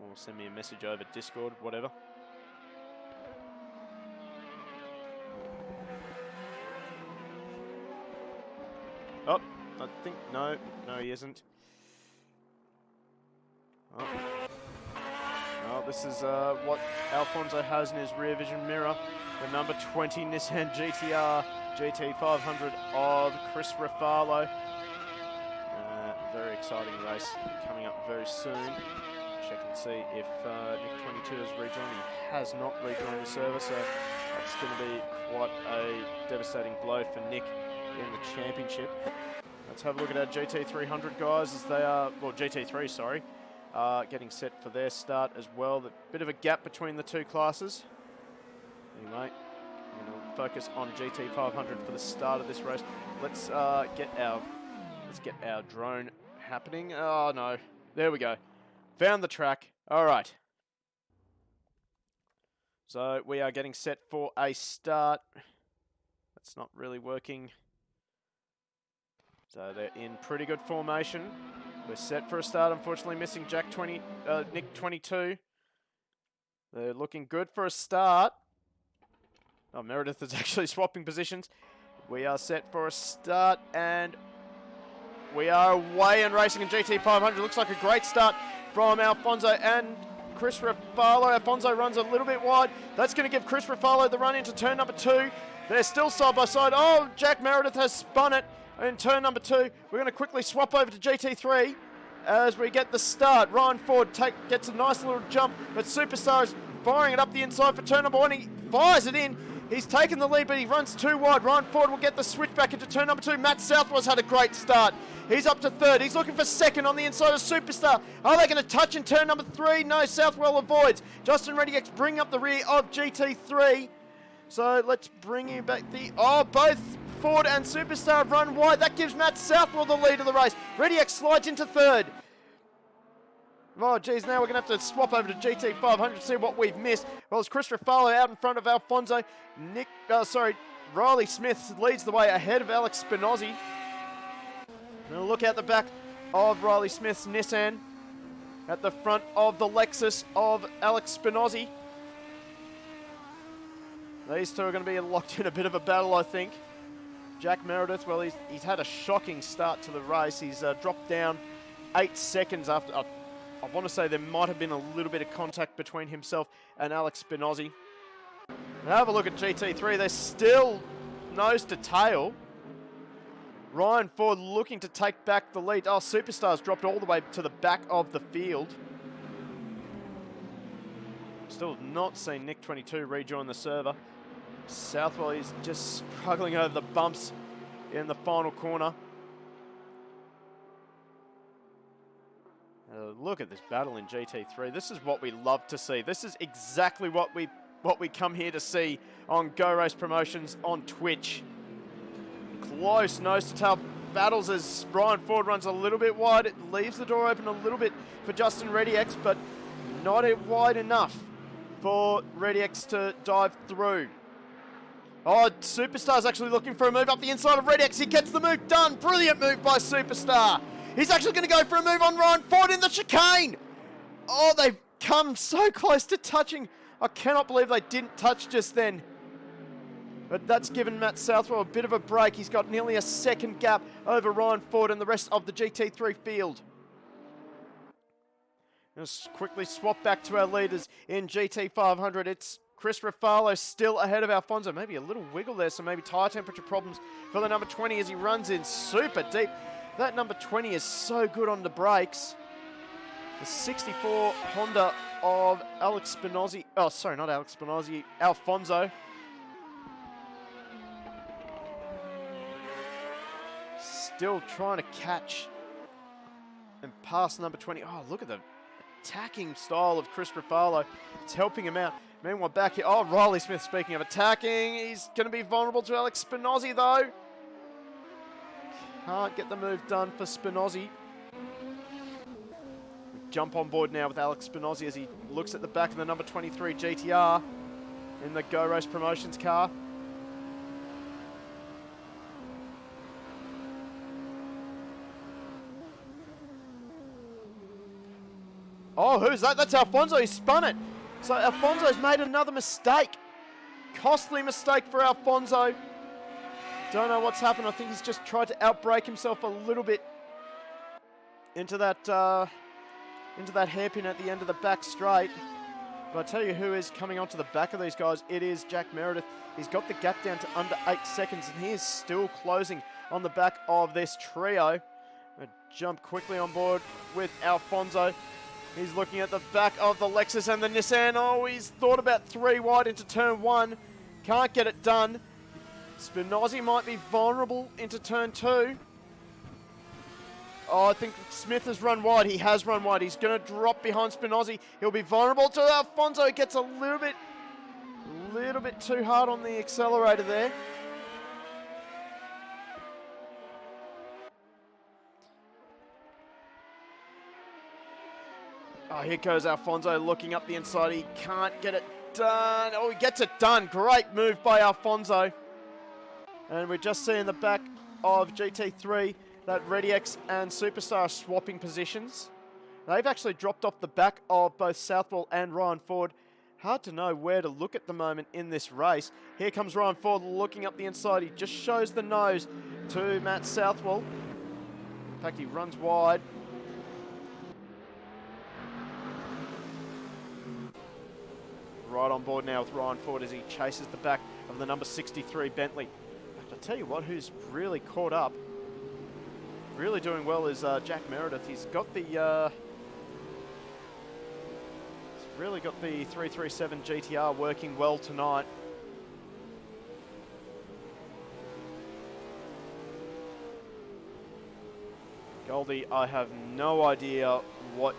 Or send me a message over Discord, whatever. Oh, I think, no, he isn't. Oh, this is what Alfonso has in his rear vision mirror. The number 20 Nissan GTR GT 500 of Chris Rafalo. Very exciting race coming up very soon. Check and see if Nick 22 has rejoined. He has not rejoined the server, so that's going to be quite a devastating blow for Nick in the championship. Let's have a look at our GT 300 guys as they are, well, GT3, sorry. Getting set for their start as well. A bit of a gap between the two classes. Anyway, I'm going to focus on GT500 for the start of this race. Let's get our drone happening. Oh no, there we go. Found the track. All right. So we are getting set for a start. That's not really working. So they're in pretty good formation. We're set for a start. Unfortunately, missing Nick 22. They're looking good for a start. Oh, Meredith is actually swapping positions. We are set for a start, and we are away and racing in GT500. Looks like a great start from Alfonso and Chris Rafalo. Alfonso runs a little bit wide. That's going to give Chris Rafalo the run into turn number 2. They're still side by side. Oh, Jack Meredith has spun it in turn number 2. We're going to quickly swap over to GT3 as we get the start. Ryan Ford gets a nice little jump, but Superstar is firing it up the inside for turn number 1. He fires it in. He's taken the lead, but he runs too wide. Ryan Ford will get the switch back into turn number 2. Matt Southwell's had a great start. He's up to 3rd. He's looking for 2nd on the inside of Superstar. Are they going to touch in turn number 3? No, Southwell avoids. Justin Reddy-X bring up the rear of GT3. So let's bring you back both Ford and Superstar run wide. That gives Matt Southwell the lead of the race. Reddy-X slides into 3rd. Oh, geez, now we're going to have to swap over to GT500 to see what we've missed. Well, it's Chris Rafalo out in front of Alfonso. Riley Smith leads the way ahead of Alex Spinozzi. Now look out the back of Riley Smith's Nissan. At the front of the Lexus of Alex Spinozzi. These two are going to be locked in a bit of a battle, I think. Jack Meredith, well, he's had a shocking start to the race. He's dropped down 8 seconds after... I want to say there might have been a little bit of contact between himself and Alex Spinozzi. Now have a look at GT3. They're still nose to tail. Ryan Ford looking to take back the lead. Oh, Superstar's dropped all the way to the back of the field. Still not seen Nick 22 rejoin the server. Southwell is just struggling over the bumps in the final corner. Look at this battle in GT3. This is what we love to see. This is exactly what we come here to see on Go Race Promotions on Twitch. Close nose-to-tail battles as Ryan Ford runs a little bit wide. It leaves the door open a little bit for Justin Reddy-X, but not wide enough for Reddy-X to dive through. Oh, Superstar's actually looking for a move up the inside of Reddy-X. He gets the move done. Brilliant move by Superstar. He's actually going to go for a move on Ryan Ford in the chicane. Oh, they've come so close to touching. I cannot believe they didn't touch just then. But that's given Matt Southwell a bit of a break. He's got nearly a second gap over Ryan Ford and the rest of the GT3 field. Let's quickly swap back to our leaders in GT500. It's Chris Rafalo still ahead of Alfonso. Maybe a little wiggle there, so maybe tyre temperature problems for the number 20 as he runs in super deep. That number 20 is so good on the brakes. The 64 Honda of Alex Spinozzi. Oh, sorry, not Alex Spinozzi. Alfonso. Still trying to catch and pass number 20. Oh, look at the attacking style of Chris Rafalo. It's helping him out. Meanwhile, back here. Oh, Riley Smith, speaking of attacking. He's going to be vulnerable to Alex Spinozzi, though. Can't get the move done for Spinozzi. Jump on board now with Alex Spinozzi as he looks at the back of the number 23 GTR in the Go Race Promotions car. Oh, who's that? That's Alfonso. He spun it. So Alfonso's made another mistake. Costly mistake for Alfonso. Don't know what's happened. I think he's just tried to outbrake himself a little bit into that hairpin at the end of the back straight. But I tell you who is coming onto the back of these guys. It is Jack Meredith. He's got the gap down to under 8 seconds, and he is still closing on the back of this trio. Jump quickly on board with Alfonso. He's looking at the back of the Lexus and the Nissan. Oh, he's thought about 3 wide into turn 1. Can't get it done. Spinozzi might be vulnerable into turn 2. Oh, I think Smith has run wide. He has run wide. He's going to drop behind Spinozzi. He'll be vulnerable to Alfonso. He gets a little little bit too hard on the accelerator there. Oh, here goes Alfonso looking up the inside. He can't get it done. Oh, he gets it done. Great move by Alfonso. And we're just seeing the back of GT3 that ReadyX and Superstar are swapping positions. They've actually dropped off the back of both Southwell and Ryan Ford. Hard to know where to look at the moment in this race. Here comes Ryan Ford looking up the inside. He just shows the nose to Matt Southwell. In fact, he runs wide. Right on board now with Ryan Ford as he chases the back of the number 63 Bentley. In fact, I'll tell you what, who's really caught up, really doing well is Jack Meredith. He's got the, he's really got the 337 GTR working well tonight. Goldie, I have no idea what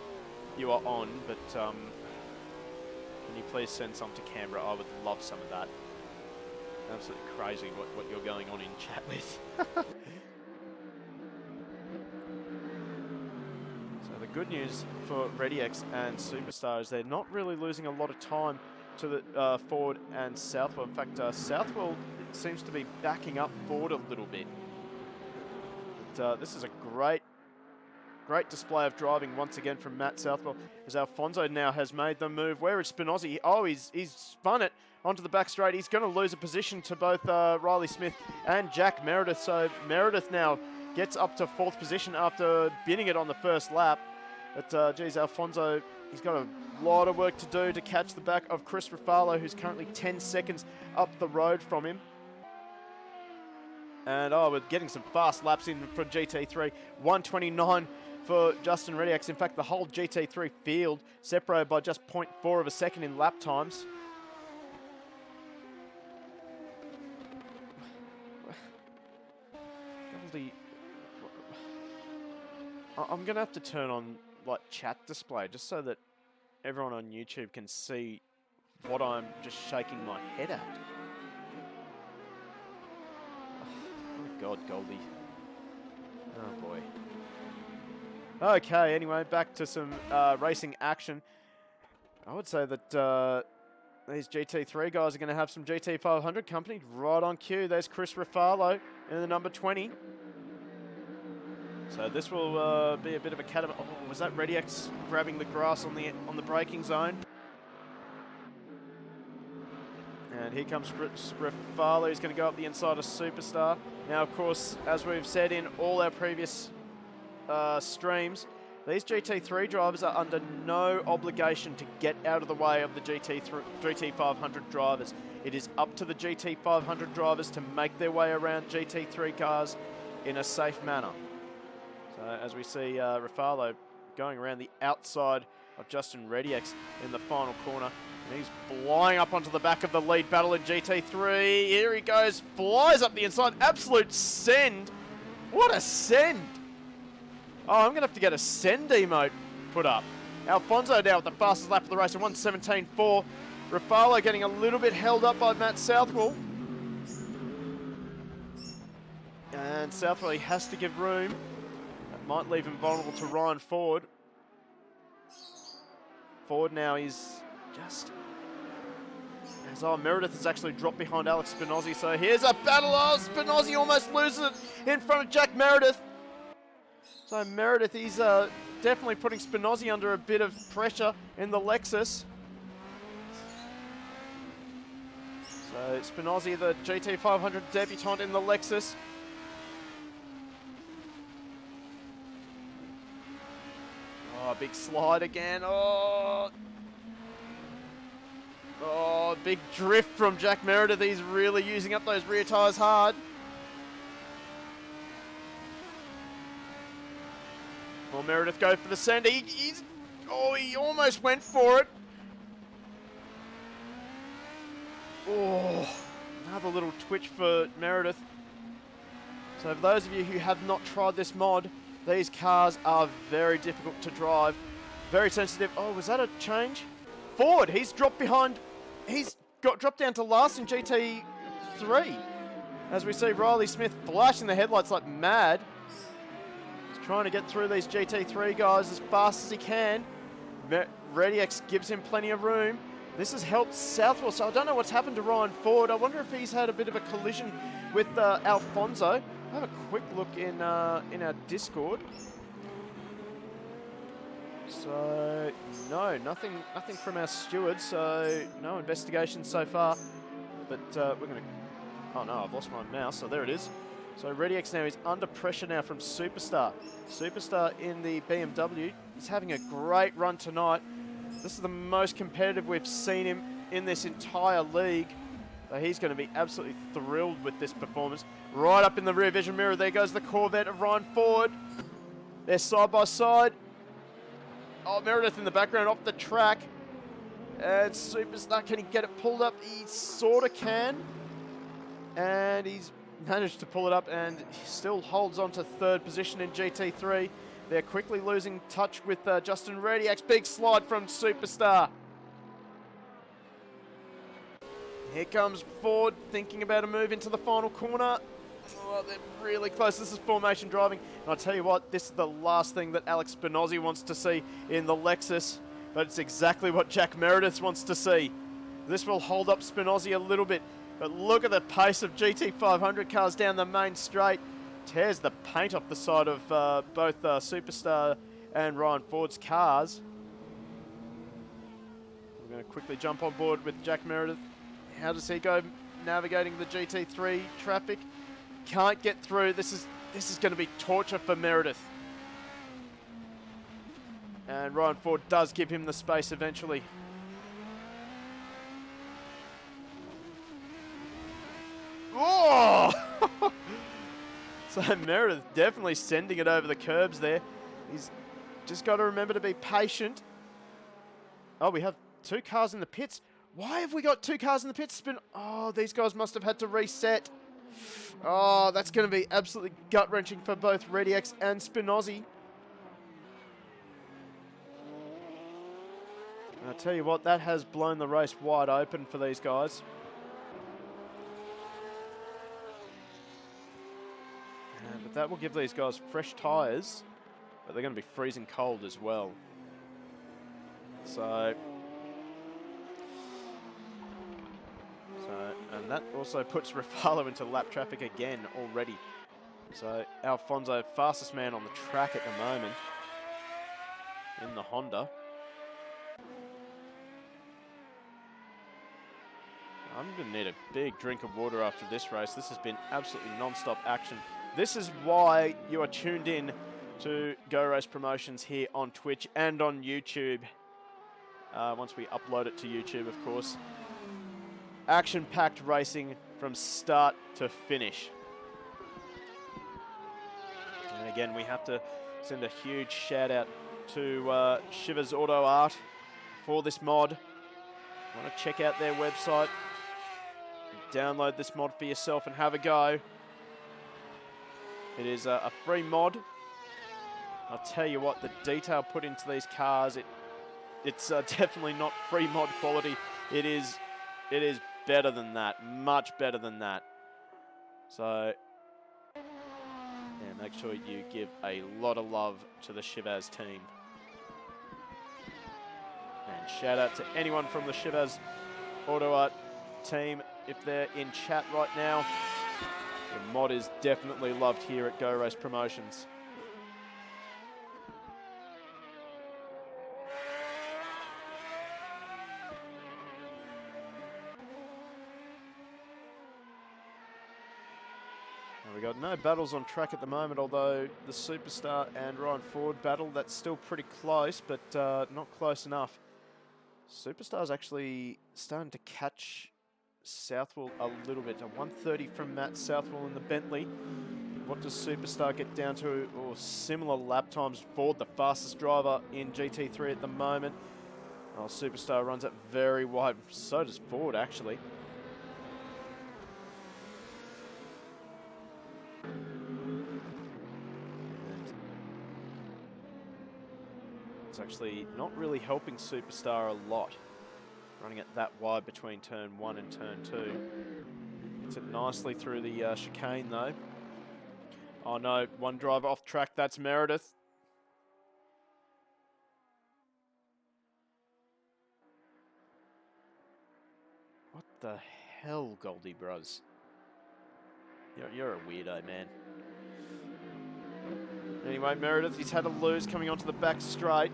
you are on, but can you please send some to Canberra? I would love some of that. Absolutely crazy what you're going on in chat with. So the good news for ReadyX and Superstar is they're not really losing a lot of time to the Ford and Southwell. In fact, Southwell seems to be backing up Ford a little bit. But, this is a great display of driving once again from Matt Southwell, as Alfonso now has made the move. Where is Spinozzi? Oh, he's spun it onto the back straight. He's going to lose a position to both Riley Smith and Jack Meredith. So Meredith now gets up to 4th position after binning it on the first lap. But, geez, Alfonso, he's got a lot of work to do to catch the back of Chris Ruffalo, who's currently 10 seconds up the road from him. And, oh, we're getting some fast laps in for GT3. 129 for Justin ReadyX. In fact, the whole GT3 field separated by just 0.4 of a second in lap times. Goldie, I'm going to have to turn on like chat display just so that everyone on YouTube can see what I'm just shaking my head at. Oh my God, Goldie. Oh boy. Okay, anyway, back to some racing action. I would say that these GT3 guys are going to have some GT500 company right on cue. There's Chris Ruffalo in the number 20. So this will be a bit of a cat. Oh, was that ReadyX grabbing the grass on the braking zone? And here comes Chris Ruffalo. He's going to go up the inside of Superstar. Now, of course, as we've said in all our previous streams, these GT3 drivers are under no obligation to get out of the way of the GT500 drivers. It is up to the GT500 drivers to make their way around GT3 cars in a safe manner. So as we see Ruffalo going around the outside of Justin ReadyX in the final corner, and he's flying up onto the back of the lead battle in GT3. Here he goes, flies up the inside, absolute send. What a send! Oh, I'm going to have to get a send emote put up. Alfonso now with the fastest lap of the race at 1:17.4. Ruffalo getting a little bit held up by Matt Southwell. And Southwell, he has to give room. That might leave him vulnerable to Ryan Ford. Ford now is just... Oh, Meredith has actually dropped behind Alex Spinozzi. So here's a battle. Oh, Spinozzi almost loses it in front of Jack Meredith. So Meredith, he's definitely putting Spinozzi under a bit of pressure in the Lexus. So Spinozzi, the GT500 debutant in the Lexus. Oh, big slide again. Oh, big drift from Jack Meredith. He's really using up those rear tyres hard. Will Meredith go for the send? He almost went for it. Oh, another little twitch for Meredith. So for those of you who have not tried this mod, these cars are very difficult to drive. Very sensitive. Oh, was that a change? Ford, he's dropped behind. He's got dropped down to last in GT3. As we see Riley Smith flashing the headlights like mad. He's trying to get through these GT3 guys as fast as he can. ReadyX gives him plenty of room. This has helped Southwell, so I don't know what's happened to Ryan Ford. I wonder if he's had a bit of a collision with Alfonso. I'll have a quick look in our Discord. So, no, nothing from our steward, so no investigation so far. But we're going to... Oh no, I've lost my mouse, so there it is. So ReadyX now is under pressure now from Superstar. Superstar in the BMW. He's having a great run tonight. This is the most competitive we've seen him in this entire league. So he's going to be absolutely thrilled with this performance. Right up in the rear vision mirror, there goes the Corvette of Ryan Ford. They're side by side. Oh, Meredith in the background off the track. And Superstar, can he get it pulled up? He sort of can. And he's managed to pull it up and he still holds on to third position in GT3. They're quickly losing touch with Justin ReadyX. Big slide from Superstar. Here comes Ford thinking about a move into the final corner. Oh, they're really close. This is formation driving. And I'll tell you what, this is the last thing that Alex Spinozzi wants to see in the Lexus. But it's exactly what Jack Meredith wants to see. This will hold up Spinozzi a little bit. But look at the pace of GT500 cars down the main straight. Tears the paint off the side of both Superstar and Ryan Ford's cars. We're going to quickly jump on board with Jack Meredith. How does he go navigating the GT3 traffic? Can't get through. This is going to be torture for Meredith. And Ryan Ford does give him the space eventually. Oh! So Meredith definitely sending it over the curbs there. He's just got to remember to be patient. Oh, we have two cars in the pits. Why have we got two cars in the pits? Oh, these guys must have had to reset. Oh, that's going to be absolutely gut-wrenching for both ReadyX and Spinozzi. And I'll tell you what, that has blown the race wide open for these guys. But that will give these guys fresh tyres, but they're going to be freezing cold as well. And that also puts Rafalo into lap traffic again already. So Alfonso, fastest man on the track at the moment in the Honda. I'm going to need a big drink of water after this race. This has been absolutely non-stop action. This is why you are tuned in to Go Race Promotions here on Twitch and on YouTube. Once we upload it to YouTube, of course. Action-packed racing from start to finish. And again, we have to send a huge shout-out to Shivers Auto Art for this mod. Want to check out their website, download this mod for yourself and have a go. It is a free mod. I'll tell you what, the detail put into these cars, it's definitely not free mod quality. It is better than that, much better than that. So, yeah, make sure you give a lot of love to the Shivaz team. And shout out to anyone from the Shivaz Auto Art team if they're in chat right now. The mod is definitely loved here at Go Race Promotions. Now we got no battles on track at the moment, although the Superstar and Ryan Ford battle, that's still pretty close, but not close enough. Superstar's actually starting to catch Southwell a little bit. A 130 from Matt Southwell in the Bentley. What does Superstar get down to? Or similar lap times. Ford, the fastest driver in GT3 at the moment. Oh, Superstar runs it very wide. So does Ford, actually. It's actually not really helping Superstar a lot. Running it that wide between turn 1 and turn 2. Gets it nicely through the chicane though. Oh no, one driver off track, that's Meredith. What the hell, Goldie Bros? You're a weirdo, man. Anyway, Meredith, he's had a lose coming onto the back straight.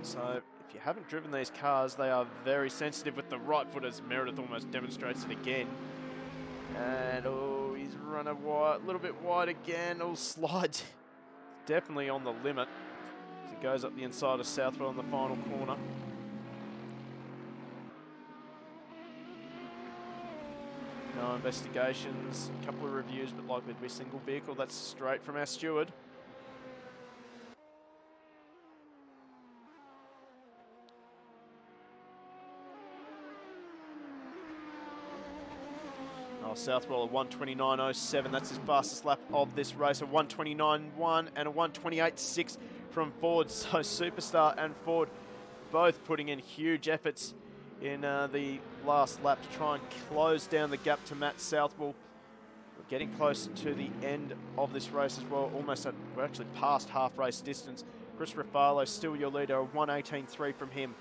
So, if you haven't driven these cars, they are very sensitive with the right foot, as Meredith almost demonstrates it again. And, oh, he's run a little bit wide again. Oh, slides. Definitely on the limit. As he goes up the inside of Southwell in the final corner. No investigations, a couple of reviews, but likely to be single vehicle. That's straight from our steward. Oh, Southwell a 1:29.07. That's his fastest lap of this race. A 1:29.1 and a 1:28.6 from Ford. So Superstar and Ford both putting in huge efforts in the last lap to try and close down the gap to Matt Southwell. We're getting close to the end of this race as well. We're actually past half race distance. Chris Rafalo still your leader, a 1:18.3 from him.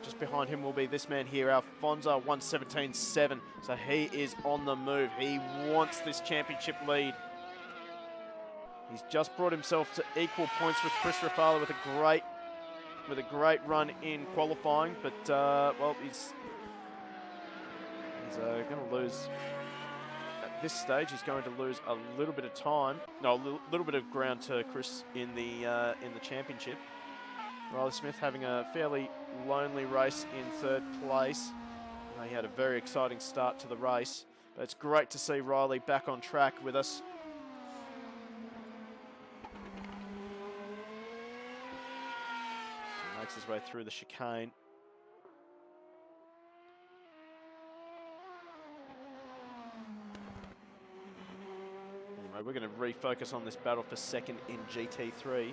Just behind him will be this man here, Alfonso, 1:17.7. So he is on the move. He wants this championship lead. He's just brought himself to equal points with Chris Rafalo with a great run in qualifying, but well, he's going to lose at this stage. He's going to lose a little bit of time, no, a little bit of ground to Chris in the championship. Riley Smith having a fairly lonely race in third place. He had a very exciting start to the race, but it's great to see Riley back on track with us. He makes his way through the chicane. Anyway, we're going to refocus on this battle for second in GT3.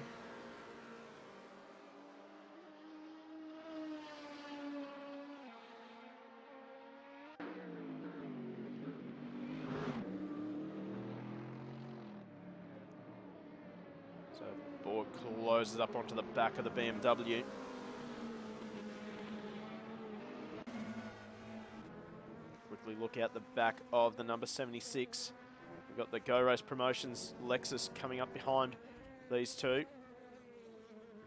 Ford closes up onto the back of the BMW. Quickly look out the back of the number 76. We've got the Go Race Promotions Lexus coming up behind these two.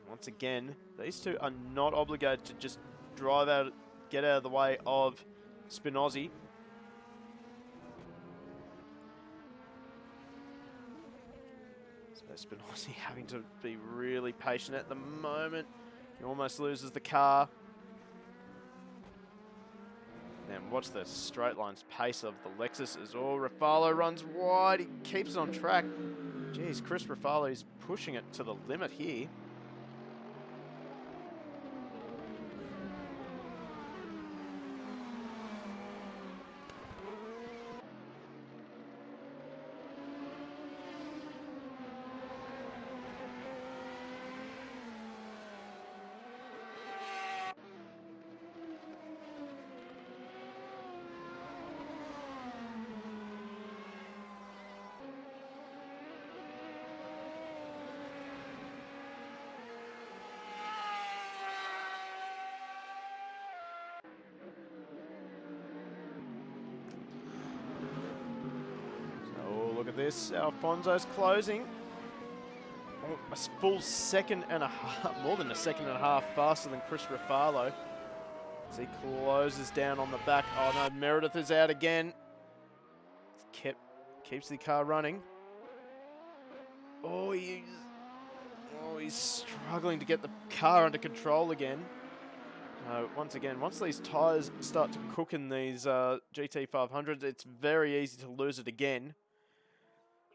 Once again, these two are not obligated to just drive out, get out of the way of Spinozzi. Spinozzi having to be really patient at the moment. He almost loses the car. And watch the straight lines pace of the Lexus as well. Rafalo runs wide. He keeps it on track. Geez, Chris Rafalo is pushing it to the limit here. Look at this, Alfonso's closing. Oh, a full second and a half, more than a second and a half faster than Chris Rafalo. As he closes down on the back. Oh no, Meredith is out again. Keeps the car running. Oh, he's struggling to get the car under control again. Once again, once these tyres start to cook in these GT500s, it's very easy to lose it again.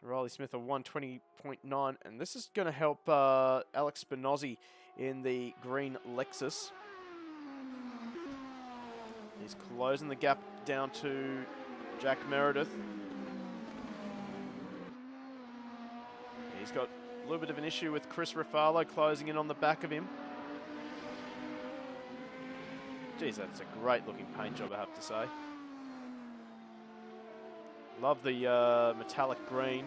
Riley Smith a 1:20.9, and this is going to help Alex Spinozzi in the green Lexus. He's closing the gap down to Jack Meredith. He's got a little bit of an issue with Chris Rafalo closing in on the back of him. Geez, that's a great looking paint job, I have to say. Love the metallic green.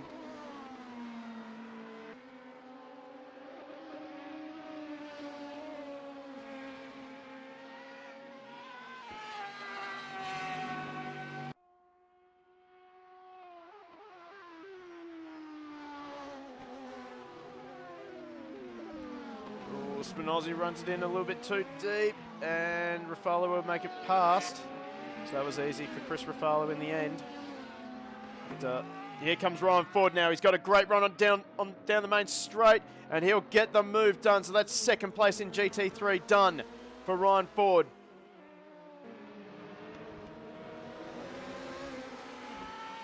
Spinozzi runs it in a little bit too deep, and Ruffalo will make it past. So that was easy for Chris Ruffalo in the end. But, here comes Ryan Ford now. He's got a great run down the main straight, and he'll get the move done. So that's second place in GT3 done for Ryan Ford.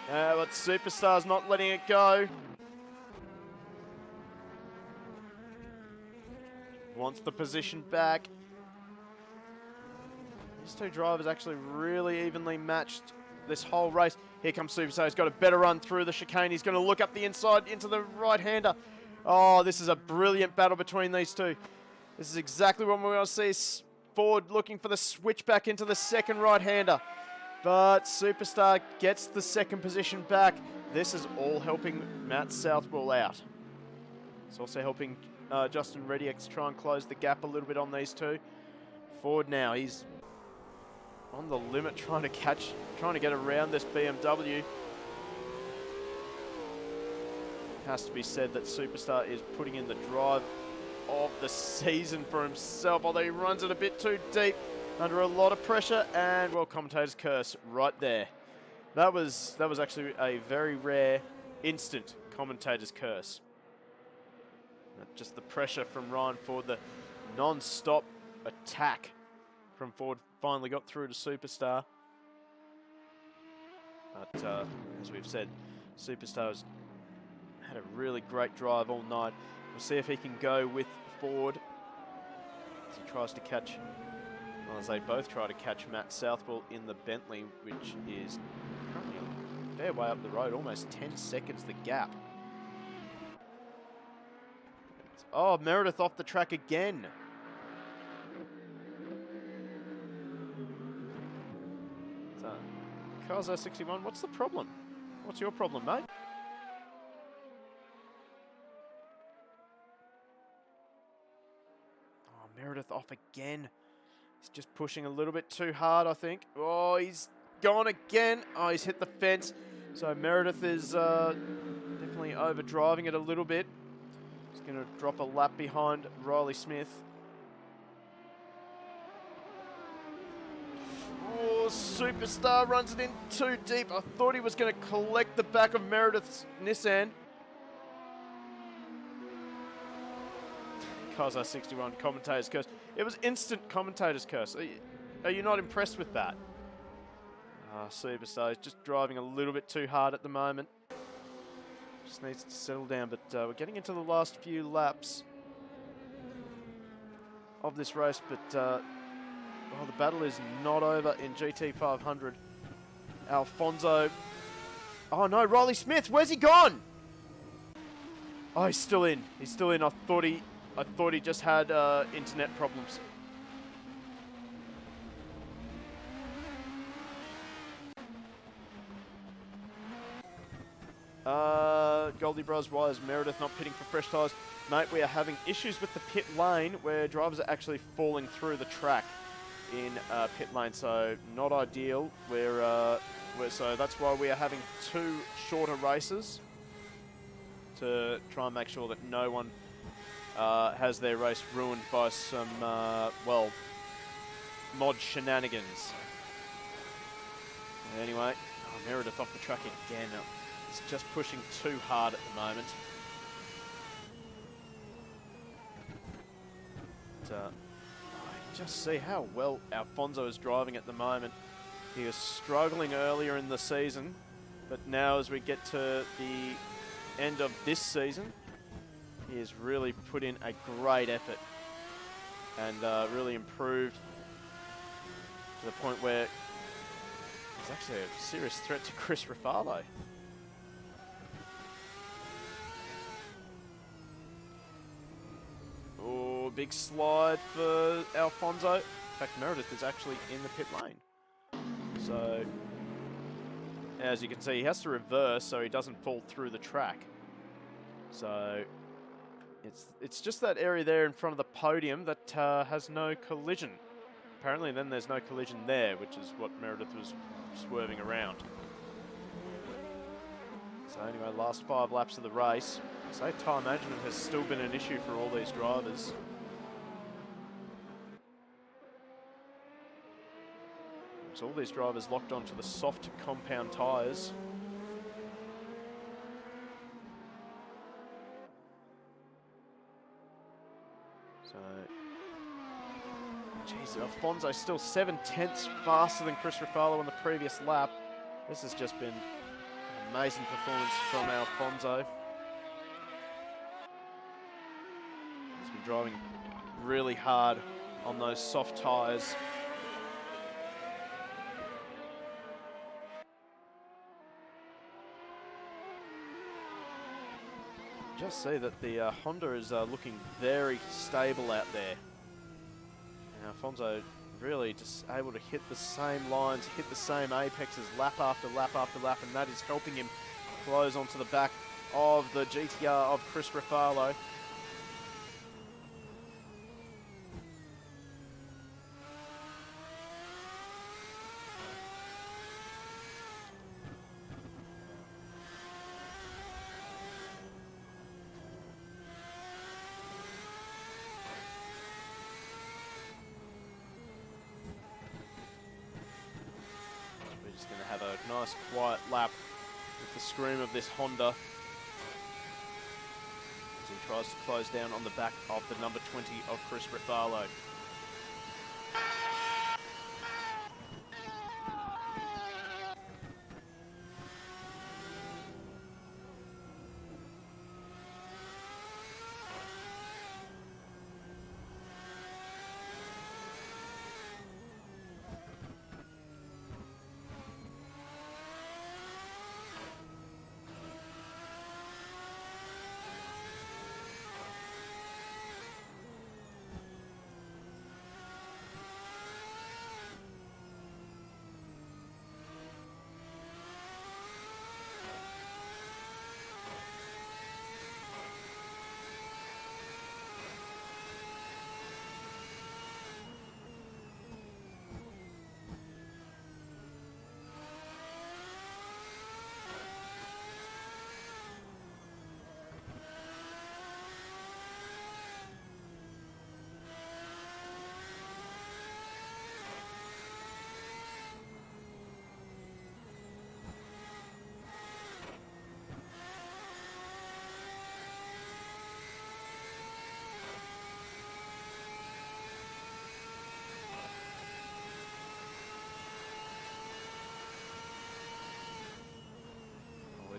But Superstar's not letting it go. Wants the position back. These two drivers actually really evenly matched this whole race. Here comes Superstar. He's got a better run through the chicane. He's going to look up the inside into the right-hander. Oh, this is a brilliant battle between these two. This is exactly what we want to see. Ford looking for the switch back into the second right-hander. But Superstar gets the second position back. This is all helping Matt Southwell out. It's also helping Justin Rediex try and close the gap a little bit on these two. Ford now, he's on the limit trying to get around this BMW. Has to be said that Superstar is putting in the drive of the season for himself, although he runs it a bit too deep under a lot of pressure, and well, commentator's curse right there. That was actually a very rare instant commentator's curse. Just the pressure from Ryan Ford, the non-stop attack from Ford finally got through to Superstar. But as we've said, Superstar's had a really great drive all night. We'll see if he can go with Ford as he tries to catch, well, as they both try to catch Matt Southwell in the Bentley, which is currently a fair way up the road, almost 10 seconds the gap. Oh, Meredith off the track again. So, Carzo 61, what's the problem? What's your problem, mate? Oh, Meredith off again. He's just pushing a little bit too hard, I think. Oh, he's gone again. Oh, he's hit the fence. So Meredith is definitely overdriving it a little bit. He's going to drop a lap behind Riley Smith. Oh, Superstar runs it in too deep. I thought he was going to collect the back of Meredith's Nissan. Kazar 61, commentator's curse. It was instant commentator's curse. Are you not impressed with that? Superstar is just driving a little bit too hard at the moment. Just needs to settle down, but we're getting into the last few laps of this race, but well, the battle is not over in GT500. Alfonso. Oh no, Riley Smith, where's he gone? Oh, he's still in. He's still in. I thought he just had internet problems. Goldie Bros, why is Meredith not pitting for fresh tyres? Mate, we are having issues with the pit lane where drivers are actually falling through the track in pit lane, so not ideal. So that's why we are having two shorter races to try and make sure that no one has their race ruined by some, well, mod shenanigans. Anyway, Meredith off the track again. He's just pushing too hard at the moment. But, just see how well Alfonso is driving at the moment. He was struggling earlier in the season, but now as we get to the end of this season, he has really put in a great effort and really improved to the point where he's actually a serious threat to Chris Ruffalo. Oh, big slide for Alfonso. fact, Meredith is actually in the pit lane. So, as you can see, he has to reverse so he doesn't fall through the track. So, it's just that area there in front of the podium that has no collision. Apparently then there's no collision there, which is what Meredith was swerving around. So anyway, last 5 laps of the race. So time management has still been an issue for all these drivers. So all these drivers locked onto the soft compound tyres. So, geez, Alfonso still 7/10 faster than Chris Ruffalo on the previous lap. This has just been an amazing performance from Alfonso. He's been driving really hard on those soft tyres. Just see that the Honda is looking very stable out there. And Alfonso really just able to hit the same lines, hit the same apexes lap after lap after lap, and that is helping him close onto the back of the GTR of Chris Ruffalo. Just going to have a nice quiet lap with the scream of this Honda as he tries to close down on the back of the number 20 of Chris Ruffalo.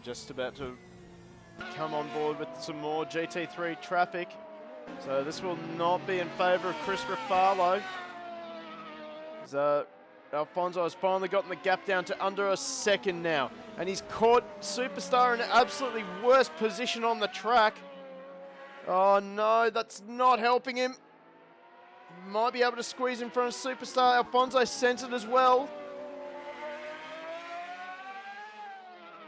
Just about to come on board with some more GT3 traffic. So this will not be in favour of Chris Ruffalo. Alfonso has finally gotten the gap down to under a second now. And he's caught Superstar in an absolutely worst position on the track. Oh no, that's not helping him. Might be able to squeeze in front of Superstar. Alfonso sent it as well.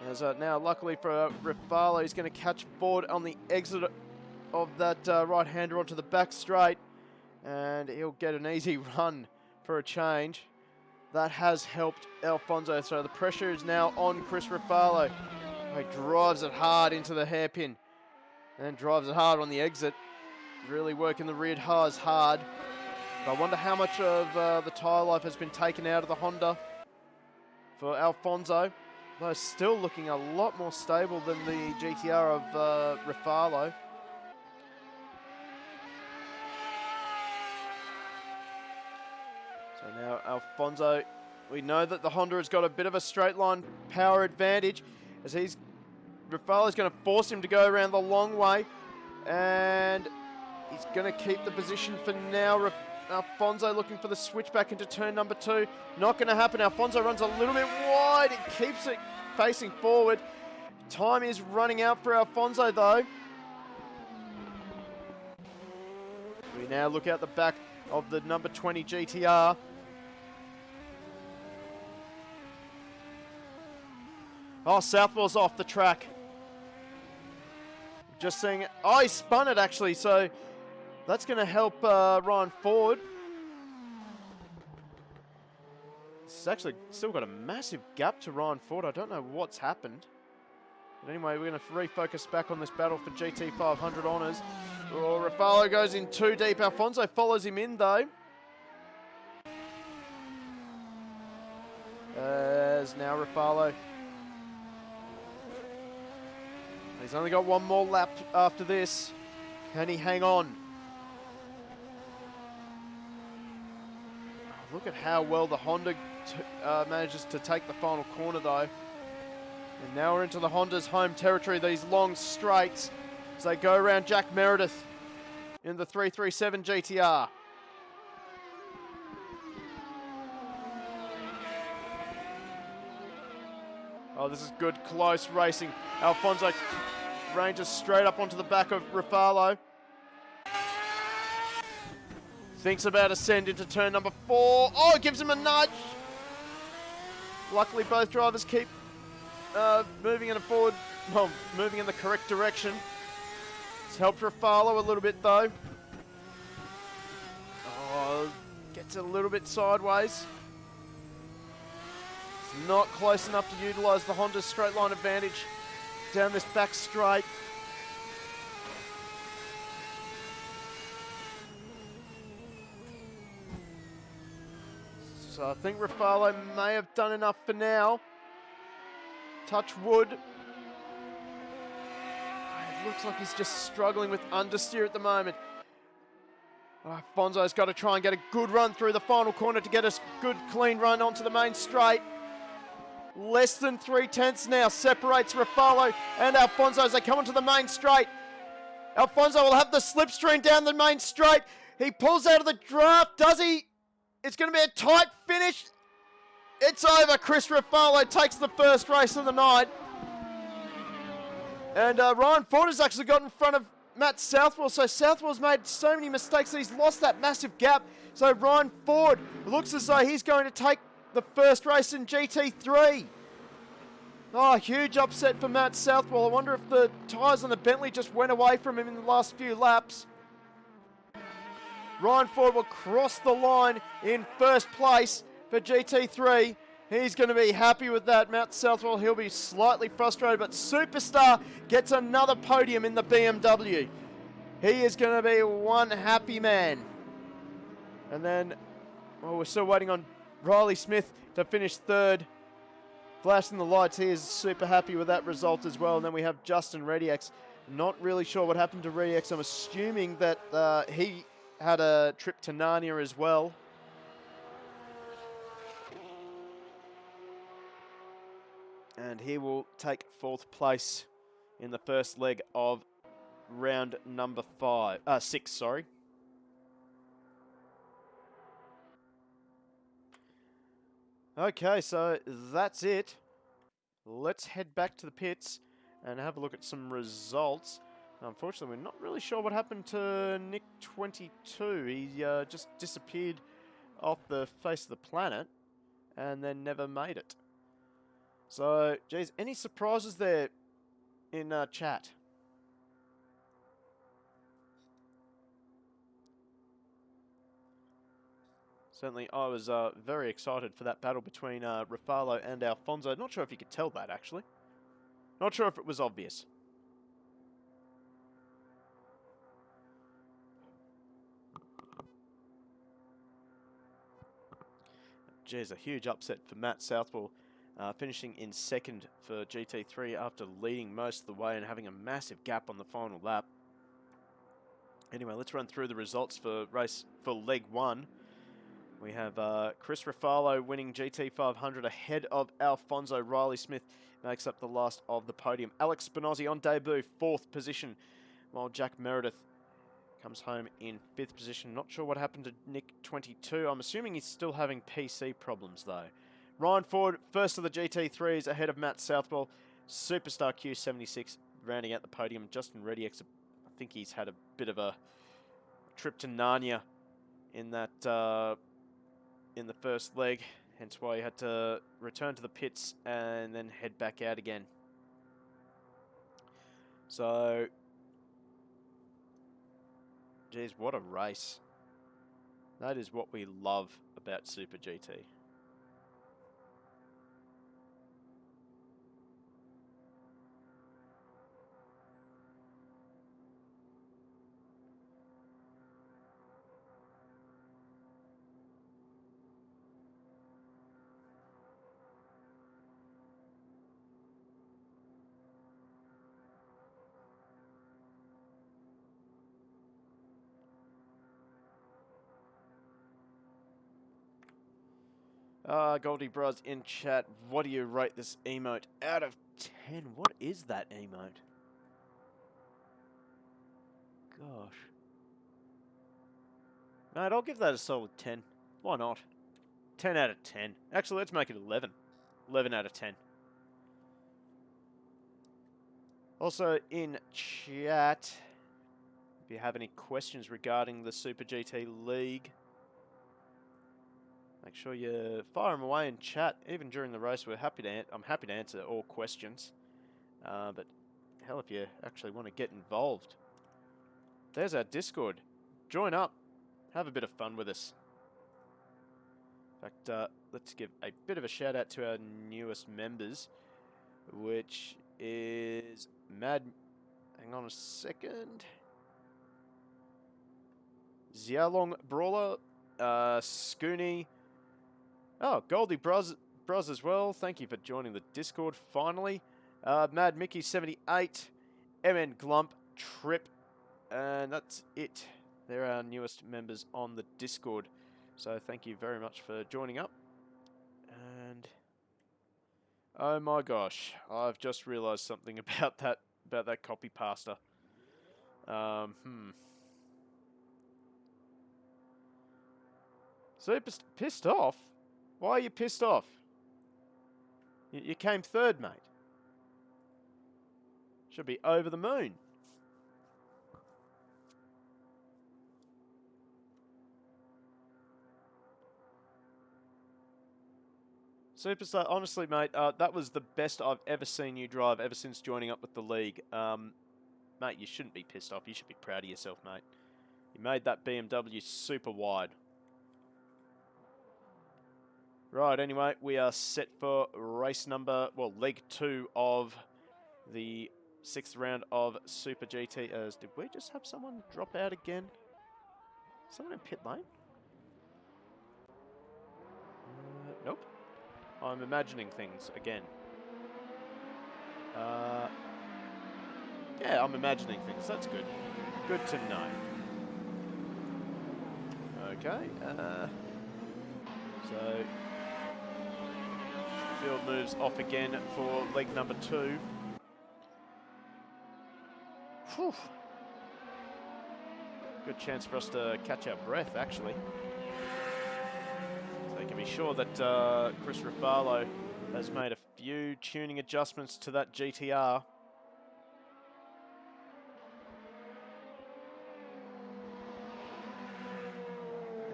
As now, luckily for Ruffalo, he's going to catch Ford on the exit of that right-hander onto the back straight. And he'll get an easy run for a change. That has helped Alfonso. So the pressure is now on Chris Ruffalo. He drives it hard into the hairpin. And drives it hard on the exit. Really working the rear tires hard. But I wonder how much of the tyre life has been taken out of the Honda for Alfonso. Though still looking a lot more stable than the GTR of Ruffalo. So now Alfonso, we know that the Honda has got a bit of a straight line power advantage as Ruffalo's going to force him to go around the long way, and he's going to keep the position for now. Alfonso looking for the switch back into turn number 2. Not going to happen. Alfonso runs a little bit wide. It keeps it facing forward. Time is running out for Alfonso though. We now look out the back of the number 20 GTR. Oh, Southwell's off the track. Just seeing it. Oh, he spun it actually, so that's going to help Ryan Ford. It's actually still got a massive gap to Ryan Ford. I don't know what's happened. But anyway, we're going to refocus back on this battle for GT500 honours. Oh, Rafalo goes in too deep. Alfonso follows him in, though. As now Rafalo. He's only got one more lap after this. Can he hang on? Look at how well the Honda manages to take the final corner, though. And now we're into the Honda's home territory, these long straights, as they go around Jack Meredith in the 337 GTR. Oh, this is good, close racing. Alfonso ranges straight up onto the back of Rafalo. Thinks about ascend into turn number 4. Oh, it gives him a nudge. Luckily, both drivers keep moving in moving in the correct direction. It's helped Rafalo a little bit, though. Oh, gets a little bit sideways. It's not close enough to utilise the Honda's straight line advantage down this back straight. So I think Rafalo may have done enough for now. Touch wood. It looks like he's just struggling with understeer at the moment. Alfonso's got to try and get a good run through the final corner to get a good clean run onto the main straight. Less than 3/10 now separates Rafalo and Alfonso as they come onto the main straight. Alfonso will have the slipstream down the main straight. He pulls out of the draft, does he? It's going to be a tight finish. It's over. Chris Rafalo takes the first race of the night. And Ryan Ford has actually got in front of Matt Southwell. So Southwell's made so many mistakes that he's lost that massive gap. So Ryan Ford looks as though he's going to take the first race in GT3. Oh, huge upset for Matt Southwell. I wonder if the tyres on the Bentley just went away from him in the last few laps. Ryan Ford will cross the line in first place for GT3. He's going to be happy with that. Matt Southwell, he'll be slightly frustrated, but Superstar gets another podium in the BMW. He is going to be one happy man. And then, well, we're still waiting on Riley Smith to finish third. Flashing the lights, he is super happy with that result as well. And then we have Justin Rediex. Not really sure what happened to Rediex. I'm assuming that he had a trip to Narnia as well. And he will take fourth place in the first leg of round number 6, sorry. Okay, so that's it. Let's head back to the pits and have a look at some results. Unfortunately, we're not really sure what happened to Nick 22. He just disappeared off the face of the planet and then never made it. So, geez, any surprises there in chat? Certainly, I was very excited for that battle between Rafalo and Alfonso. Not sure if you could tell that, actually. Not sure if it was obvious. Geez, a huge upset for Matt Southwell, finishing in second for GT3 after leading most of the way and having a massive gap on the final lap. Anyway, let's run through the results for leg 1. We have Chris Rafalo winning GT500 ahead of Alfonso. Riley Smith makes up the last of the podium. Alex Spinozzi on debut, 4th position, while Jack Meredith comes home in 5th position. Not sure what happened to Nick 22. I'm assuming he's still having PC problems, though. Ryan Ford, first of the GT3s, ahead of Matt Southwell. Superstar Q76 rounding out the podium. Justin Rediex, I think he's had a bit of a trip to Narnia in that in the first leg, hence why he had to return to the pits and then head back out again. So, geez, what a race. That is what we love about Super GT. Goldie Bros in chat, what do you rate this emote out of 10? What is that emote? Gosh. Mate, I'll give that a solid 10. Why not? 10 out of 10. Actually, let's make it 11. 11 out of 10. Also, in chat, if you have any questions regarding the Super GT League, make sure you fire them away in chat. Even during the race, I'm happy to answer all questions. But hell, if you actually want to get involved, there's our Discord. Join up. Have a bit of fun with us. In fact, let's give a bit of a shout out to our newest members, which is Mad. Hang on a second. Xiaolong Brawler, Scoony. Oh, Goldie Bros as well. Thank you for joining the Discord finally. Mad Mickey 78, MN Glump, Trip, and that's it. They're our newest members on the Discord. So thank you very much for joining up. And oh my gosh, I've just realised something about that copy pasta. Super pissed off? Why are you pissed off? You came third, mate. Should be over the moon. Superstar, honestly, mate, that was the best I've ever seen you drive ever since joining up with the league. Mate, you shouldn't be pissed off. You should be proud of yourself, mate. You made that BMW super wide. Right, anyway, we are set for race number, well, leg 2 of the 6th round of Super GT. Did we just have someone drop out again? Someone in pit lane? Nope. I'm imagining things again. Yeah, I'm imagining things. That's good. Good to know. Okay. So, field moves off again for leg number 2. Whew. Good chance for us to catch our breath, actually. So you can be sure that Chris Ruffalo has made a few tuning adjustments to that GTR.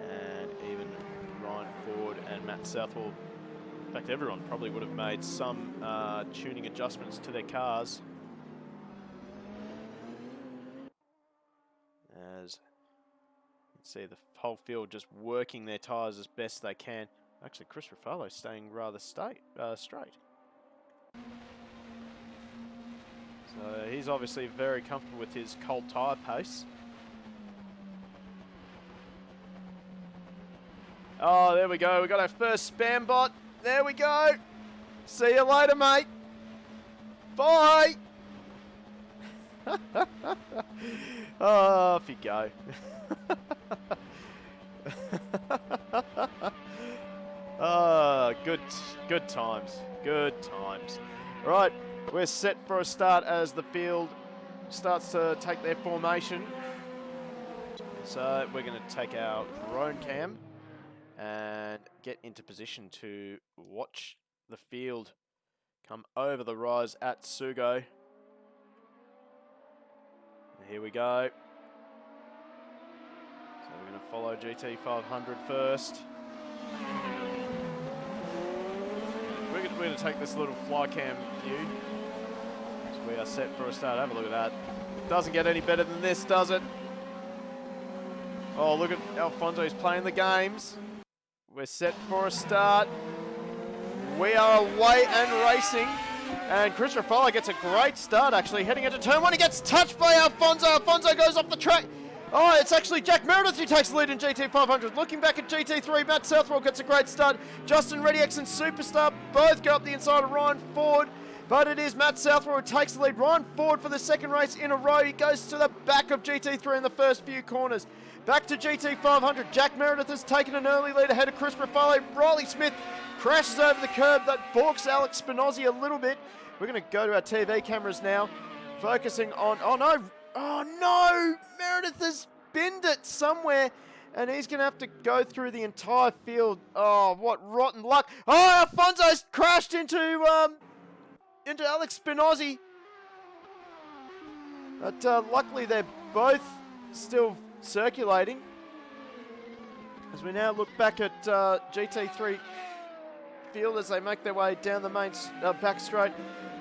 And even Ryan Ford and Matt Southwell, in fact everyone probably would have made some tuning adjustments to their cars. As you can see the whole field just working their tyres as best they can. Actually, Chris Ruffalo staying rather straight. So he's obviously very comfortable with his cold tyre pace. Oh, there we go. We got our first spam bot. There we go. See you later, mate. Bye. Oh, off you go. Oh, good times. Good times. Right, we're set for a start as the field starts to take their formation. So we're going to take our drone cam and get into position to watch the field come over the rise at Sugo. Here we go. follow GT500 first. We're going to take this little fly cam view. So we are set for a start. Have a look at that. Doesn't get any better than this, does it? Oh, look at Alfonso. He's playing the games. We're set for a start. We are away and racing. And Chris Raffalo gets a great start, actually, heading into turn one. He gets touched by Alfonso. Alfonso goes off the track. Oh, it's actually Jack Meredith who takes the lead in GT500. Looking back at GT3, Matt Southwell gets a great start. Justin ReadyX and Superstar both go up the inside of Ryan Ford. But it is Matt Southwell who takes the lead. Ryan Ford for the second race in a row. He goes to the back of GT3 in the first few corners. Back to GT500. Jack Meredith has taken an early lead ahead of Chris Raffalo. Riley Smith crashes over the curb. That balks Alex Spinozzi a little bit. We're going to go to our TV cameras now. Focusing on... Oh, no. Oh, no. Meredith has binned it somewhere. And he's going to have to go through the entire field. Oh, what rotten luck. Oh, Alfonso's crashed into Alex Spinozzi. But luckily they're both still circulating. As we now look back at GT3 field as they make their way down the main back straight.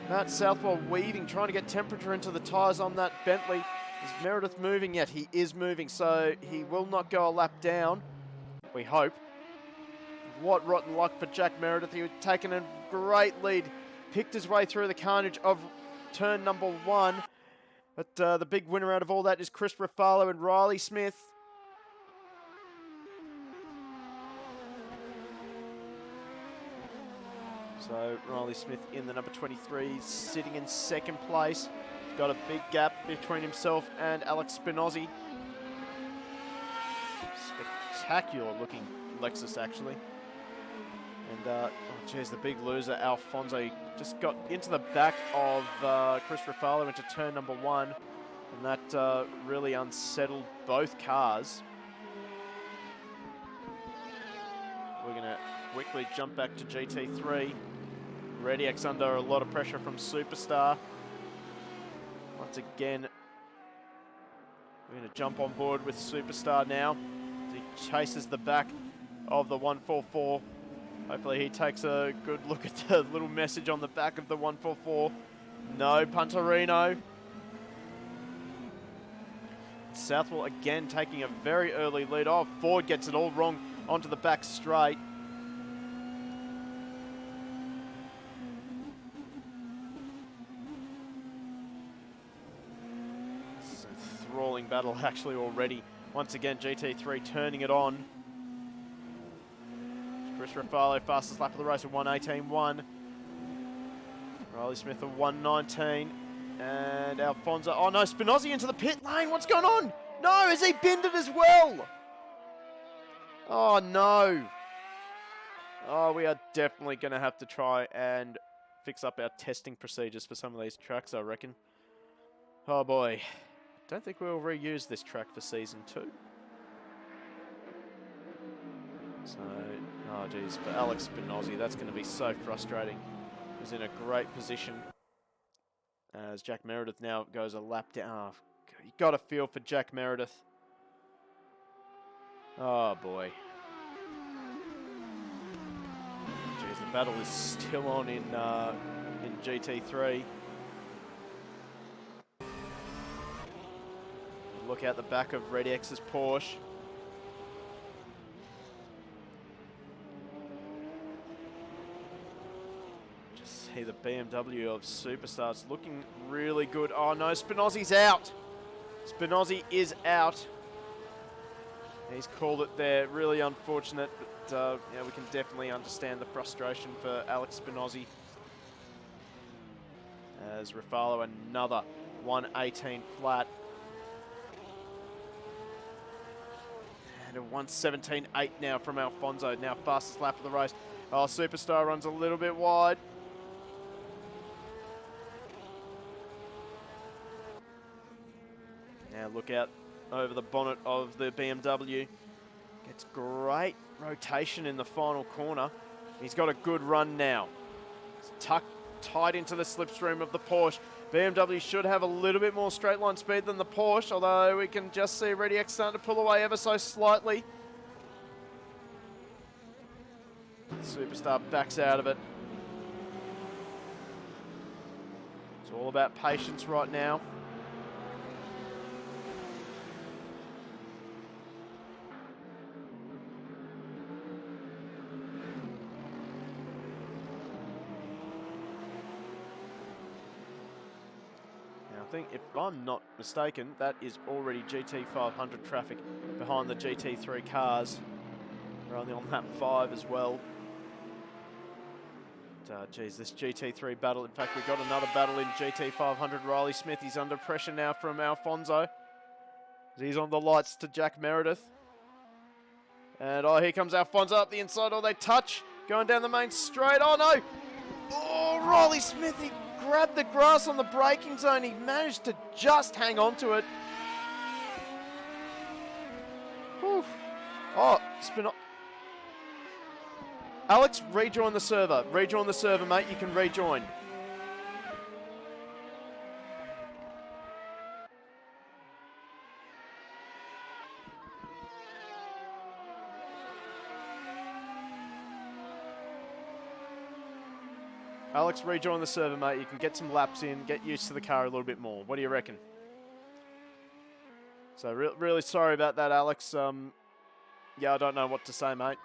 Matt Southwell weaving, trying to get temperature into the tyres on that Bentley. Is Meredith moving yet? He is moving, so he will not go a lap down, we hope. What rotten luck for Jack Meredith. He was taking a great lead, picked his way through the carnage of turn number one. But the big winner out of all that is Chris Raffalo and Riley Smith. So Riley Smith in the number 23, sitting in second place. He's got a big gap between himself and Alex Spinozzi. Spectacular looking Lexus, actually. And, oh geez, the big loser, Alfonso, just got into the back of Chris Raffalo into turn number one. And that really unsettled both cars. We're going to quickly jump back to GT3. ReadyX under a lot of pressure from Superstar. Once again, we're going to jump on board with Superstar now. He chases the back of the 144. Hopefully he takes a good look at the little message on the back of the 144. No, Punterino. Southwell again taking a very early lead. Oh, Ford gets it all wrong onto the back straight. It's a thrilling battle actually already. Once again, GT3 turning it on. Chris Raffalo, fastest lap of the race at 1:18.1. Riley Smith at 1:19. And Alfonso. Oh no, Spinozzi into the pit lane. What's going on? No, has he binned it as well? Oh no. Oh, we are definitely going to have to try and fix up our testing procedures for some of these tracks, I reckon. Oh boy. Don't think we'll reuse this track for season 2. So, oh geez, for Alex Spinozzi, that's going to be so frustrating. He's in a great position. As Jack Meredith now goes a lap down. Oh, you got a feel for Jack Meredith. Oh boy. Jeez, the battle is still on in GT3. Look out the back of ReadyX's Porsche. See the BMW of Superstars looking really good. Oh no, Spinozzi's out. Spinozzi is out. He's called it there. Really unfortunate, but yeah, we can definitely understand the frustration for Alex Spinozzi. As Raffalo, another 1:18 flat. And a 1:17.8 now from Alfonso. Now fastest lap of the race. Oh, Superstar runs a little bit wide. Now look out over the bonnet of the BMW. Gets great rotation in the final corner. He's got a good run now. It's tucked tight into the slipstream of the Porsche. BMW should have a little bit more straight line speed than the Porsche, although we can just see ReadyX starting to pull away ever so slightly. Superstar backs out of it. It's all about patience right now. I think, if I'm not mistaken, that is already GT500 traffic behind the GT3 cars. We're only on lap 5 as well. Geez, this GT3 battle. In fact, we've got another battle in GT500. Riley Smith, he's under pressure now from Alfonso. He's on the lights to Jack Meredith. And oh, here comes Alfonso up the inside. Oh, they touch. Going down the main straight. Oh, no. Oh, Riley Smith, he grabbed the grass on the braking zone. He managed to just hang on to it. Whew. Oh, spin off. Alex, rejoin the server. Rejoin the server, mate. You can rejoin. Alex, rejoin the server, mate. You can get some laps in, get used to the car a little bit more. What do you reckon? So, really sorry about that, Alex. Yeah, I don't know what to say, mate.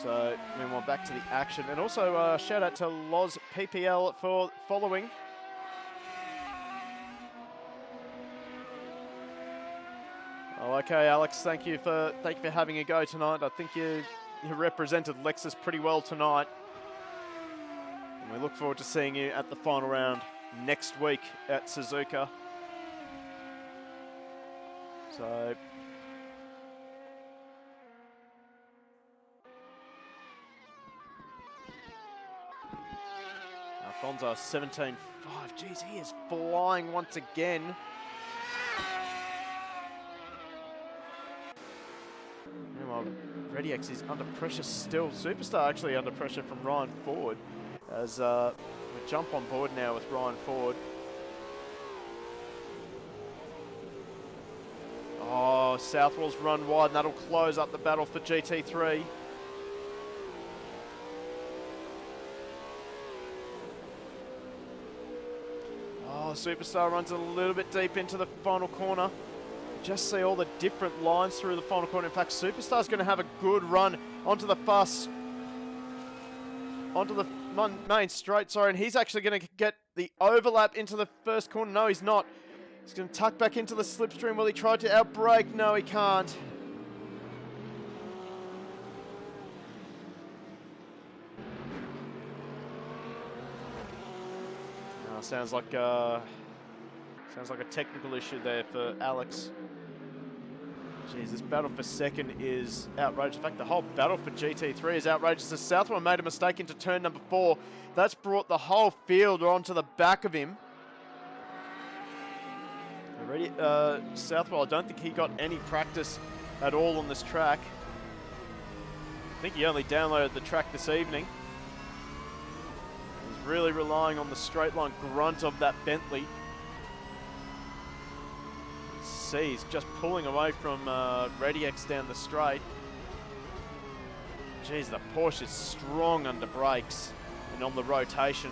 So, meanwhile, back to the action. And also, shout out to Loz PPL for following. Oh, okay, Alex. Thank you for having a go tonight. I think you represented Lexus pretty well tonight. And we look forward to seeing you at the final round next week at Suzuka. So, Alfonso 17.5. Jeez, he is flying once again. Meanwhile, ReadyX is under pressure still. Superstar actually under pressure from Ryan Ford. As we jump on board now with Ryan Ford. Oh, Southwell's run wide, and that'll close up the battle for GT3. Oh, Superstar runs a little bit deep into the final corner. Just see all the different lines through the final corner. In fact, Superstar's going to have a good run onto the main straight, sorry, and he's actually going to get the overlap into the first corner. No, he's not. He's going to tuck back into the slipstream. Will he try to outbrake? No, he can't. Sounds like a technical issue there for Alex. Jeez, this battle for second is outrageous. In fact, the whole battle for GT3 is outrageous. The Southwell made a mistake into turn number 4. That's brought the whole field onto the back of him. Already, Southwell, I don't think he got any practice at all on this track. I think he only downloaded the track this evening. He's really relying on the straight line grunt of that Bentley. See, he's just pulling away from ReadyX down the straight. Jeez, the Porsche is strong under brakes and on the rotation.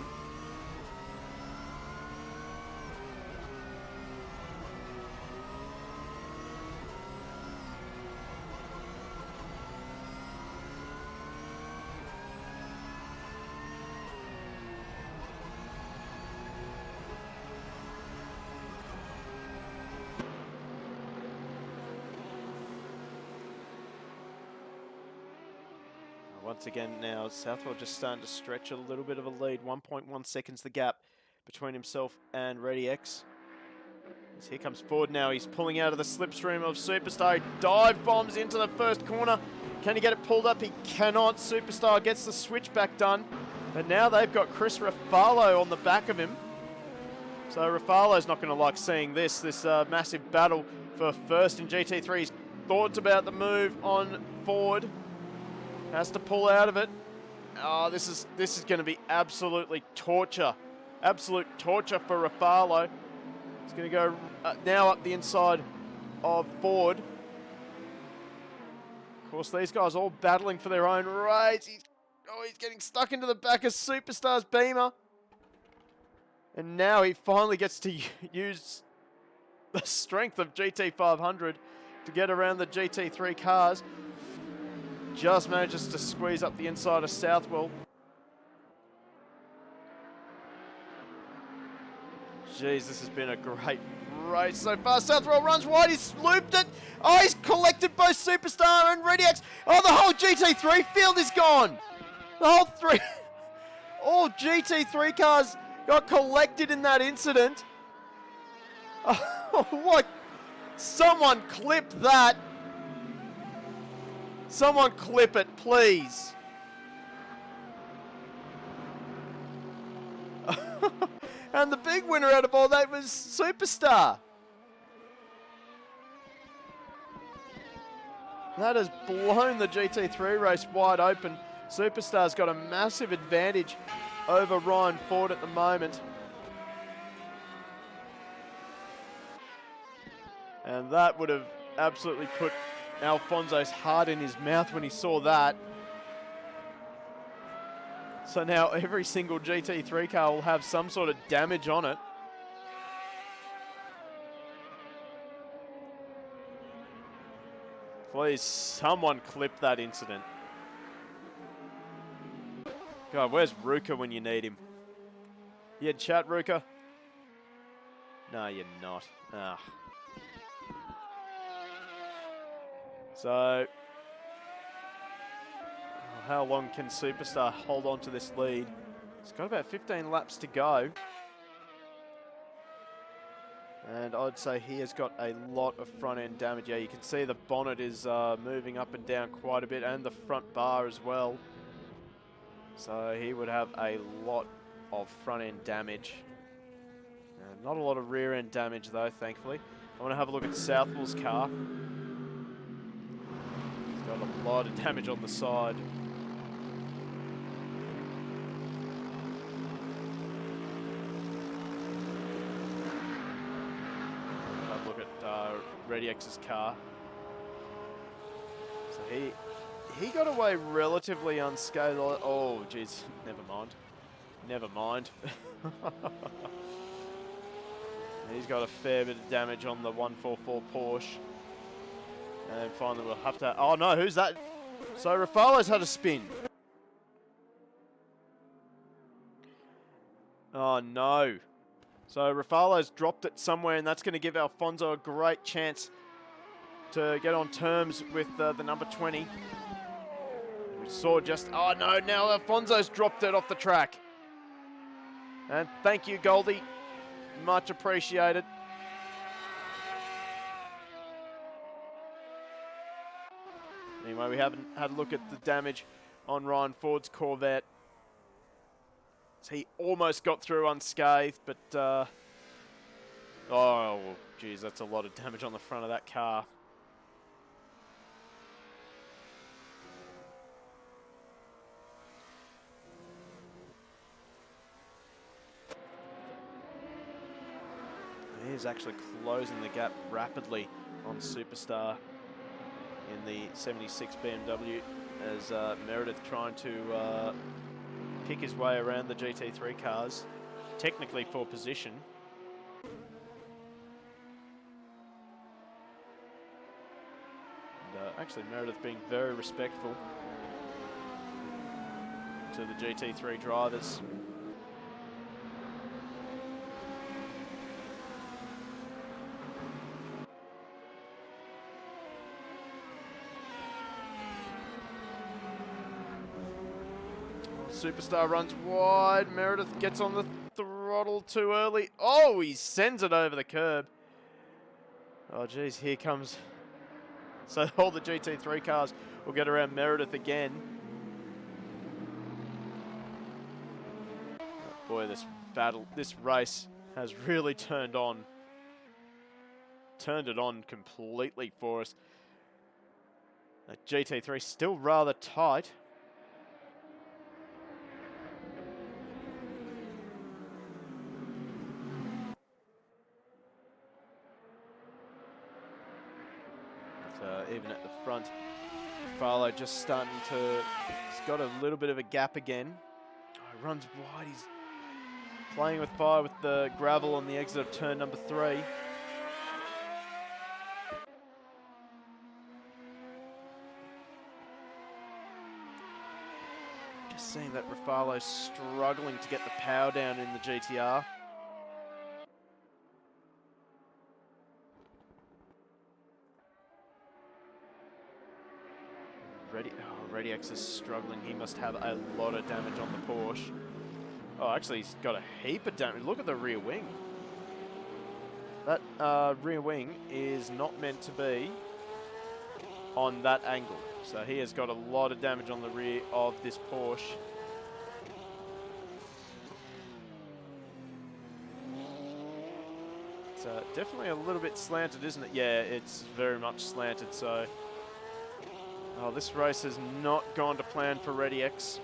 Once again now, Southwell just starting to stretch a little bit of a lead. 1.1 seconds the gap between himself and ReadyX. As here comes Ford now. He's pulling out of the slipstream of Superstar. He dive bombs into the first corner. Can he get it pulled up? He cannot. Superstar gets the switchback done. But now they've got Chris Raffalo on the back of him. So Raffalo's not going to like seeing this massive battle for first in GT3. He's thoughts about the move on Ford. Has to pull out of it. Oh, this is going to be absolutely torture. Absolute torture for Rafalo. He's going to go now up the inside of Ford. Of course, these guys all battling for their own race. He's getting stuck into the back of Superstar's Beamer. And now he finally gets to use the strength of GT500 to get around the GT3 cars. Just manages to squeeze up the inside of Southwell. Jeez, this has been a great race so far. Southwell runs wide, he's looped it. Oh, he's collected both Superstar and Rediax. Oh, the whole GT3 field is gone. The whole all GT3 cars got collected in that incident. Oh, what? Someone clip that. Someone clip it, please. And the big winner out of all that was Superstar. That has blown the GT3 race wide open. Superstar's got a massive advantage over Ryan Ford at the moment. And that would have absolutely put Alfonso's heart in his mouth when he saw that. So now every single GT3 car will have some sort of damage on it. Please, someone clip that incident. God, where's Ruka when you need him? You in chat, Ruka? No, you're not. Ah. So, how long can Superstar hold on to this lead? He's got about 15 laps to go. And I'd say he has got a lot of front end damage. Yeah, you can see the bonnet is moving up and down quite a bit, and the front bar as well. So he would have a lot of front end damage. Not a lot of rear end damage though, thankfully. I want to have a look at Southwell's car. He's got a lot of damage on the side. Have a look at Rediax's car. So he got away relatively unscathed. Oh, jeez, never mind. Never mind. He's got a fair bit of damage on the 144 Porsche. And finally we'll have to... Oh no, who's that? So Rafalo's had a spin. Oh no. So Rafalo's dropped it somewhere, and that's going to give Alfonso a great chance to get on terms with the number 20. We saw just... Oh no, now Alfonso's dropped it off the track. And thank you, Goldie. Much appreciated. Anyway, we haven't had a look at the damage on Ryan Ford's Corvette. So he almost got through unscathed, but... oh, geez, that's a lot of damage on the front of that car. He is actually closing the gap rapidly on Superstar in the 76 BMW as Meredith trying to pick his way around the GT3 cars, technically for position. And actually Meredith being very respectful to the GT3 drivers. Superstar runs wide. Meredith gets on the throttle too early. Oh, he sends it over the curb. Oh, geez, here comes. So all the GT3 cars will get around Meredith again. Oh, boy, this race has really turned it on completely for us. That GT3 still rather tight. But even at the front, Farlow just starting to... He's got a little bit of a gap again. Oh, he runs wide. He's playing with fire with the gravel on the exit of turn number 3. Just seeing that Rafalo struggling to get the power down in the GTR. ReadyX is struggling. He must have a lot of damage on the Porsche. Oh, actually, he's got a heap of damage. Look at the rear wing. That rear wing is not meant to be on that angle. So he has got a lot of damage on the rear of this Porsche. It's definitely a little bit slanted, isn't it? Yeah, it's very much slanted. So, oh, this race has not gone to plan for ReadyX.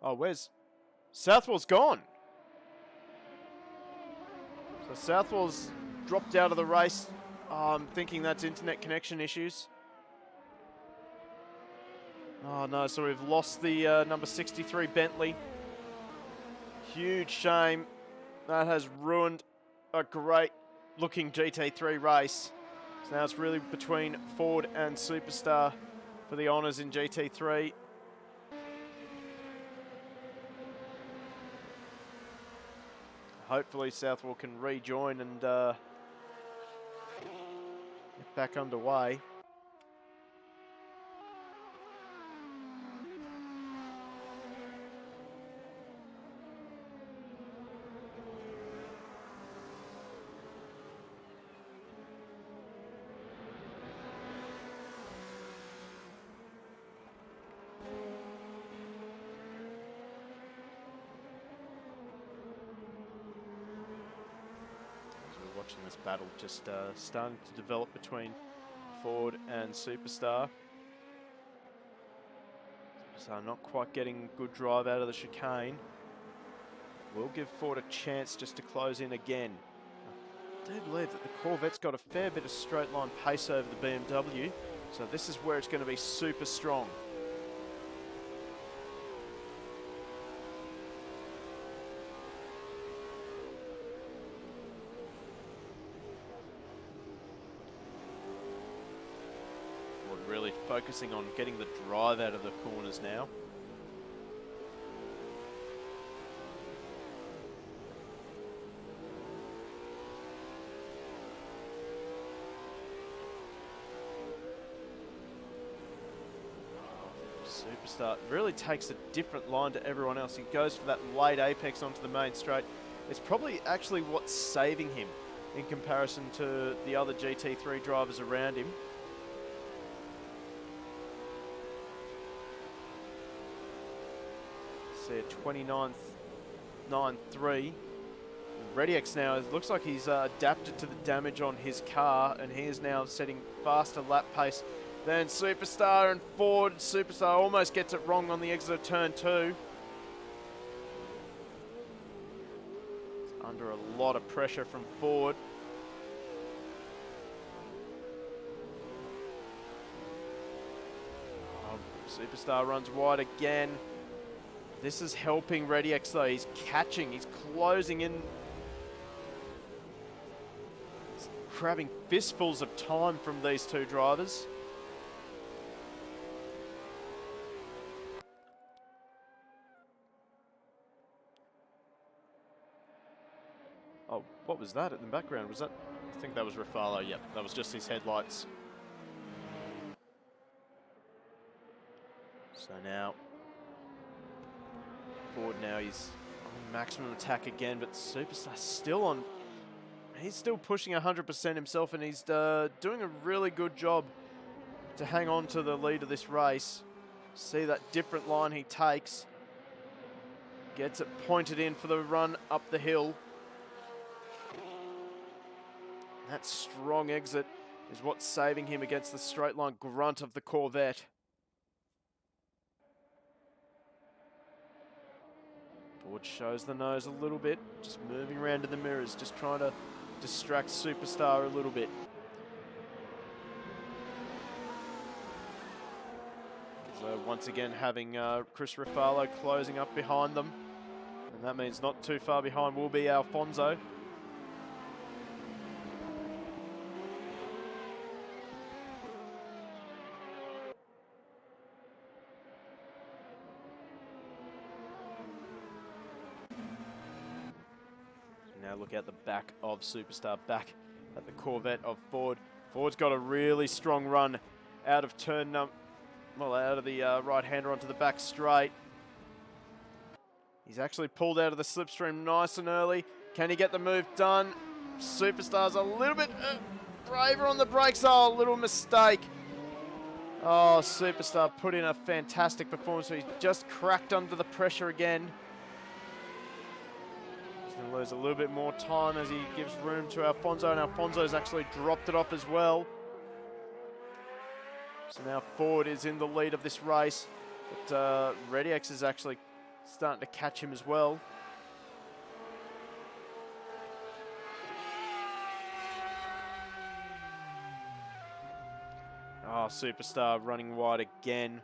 Oh, where's... Southwell's gone. So Southwell's dropped out of the race. I'm thinking that's internet connection issues. Oh no, so we've lost the number 63 Bentley. Huge shame. That has ruined a great looking GT3 race. So now it's really between Ford and Superstar for the honours in GT3. Hopefully Southwell can rejoin and get back underway. Watching this battle just starting to develop between Ford and Superstar. Superstar not quite getting good drive out of the chicane. Will give Ford a chance just to close in again. I do believe that the Corvette's got a fair bit of straight line pace over the BMW, so this is where it's going to be super strong. Really focusing on getting the drive out of the corners now. Superstar really takes a different line to everyone else. He goes for that late apex onto the main straight. It's probably actually what's saving him in comparison to the other GT3 drivers around him. See a 29th 9.3. ReadyX now, it looks like he's adapted to the damage on his car, and he is now setting faster lap pace than Superstar and Ford. Superstar almost gets it wrong on the exit of turn 2. It's under a lot of pressure from Ford. Oh, Superstar runs wide again. This is helping ReadyX though. He's catching, he's closing in. He's grabbing fistfuls of time from these two drivers. Oh, what was that in the background? Was that, I think that was Rafalo. Yep, that was just his headlights. So now Ford now, he's on maximum attack again, but Superstar still on, he's still pushing 100% himself, and he's doing a really good job to hang on to the lead of this race. See that different line he takes. Gets it pointed in for the run up the hill. That strong exit is what's saving him against the straight line grunt of the Corvette. Ford shows the nose a little bit, just moving around to the mirrors, just trying to distract Superstar a little bit. So once again having Chris Ruffalo closing up behind them. And that means not too far behind will be Alfonso. Now look at the back of Superstar, back at the Corvette of Ford. Ford's got a really strong run out of turn out of the right-hander onto the back straight. He's actually pulled out of the slipstream nice and early. Can he get the move done? Superstar's a little bit braver on the brakes. Oh, a little mistake. Oh, Superstar put in a fantastic performance. He's just cracked under the pressure again. He's going to lose a little bit more time as he gives room to Alfonso, and Alfonso's actually dropped it off as well. So now Ford is in the lead of this race, but ReadyX is actually starting to catch him as well. Oh, Superstar running wide again.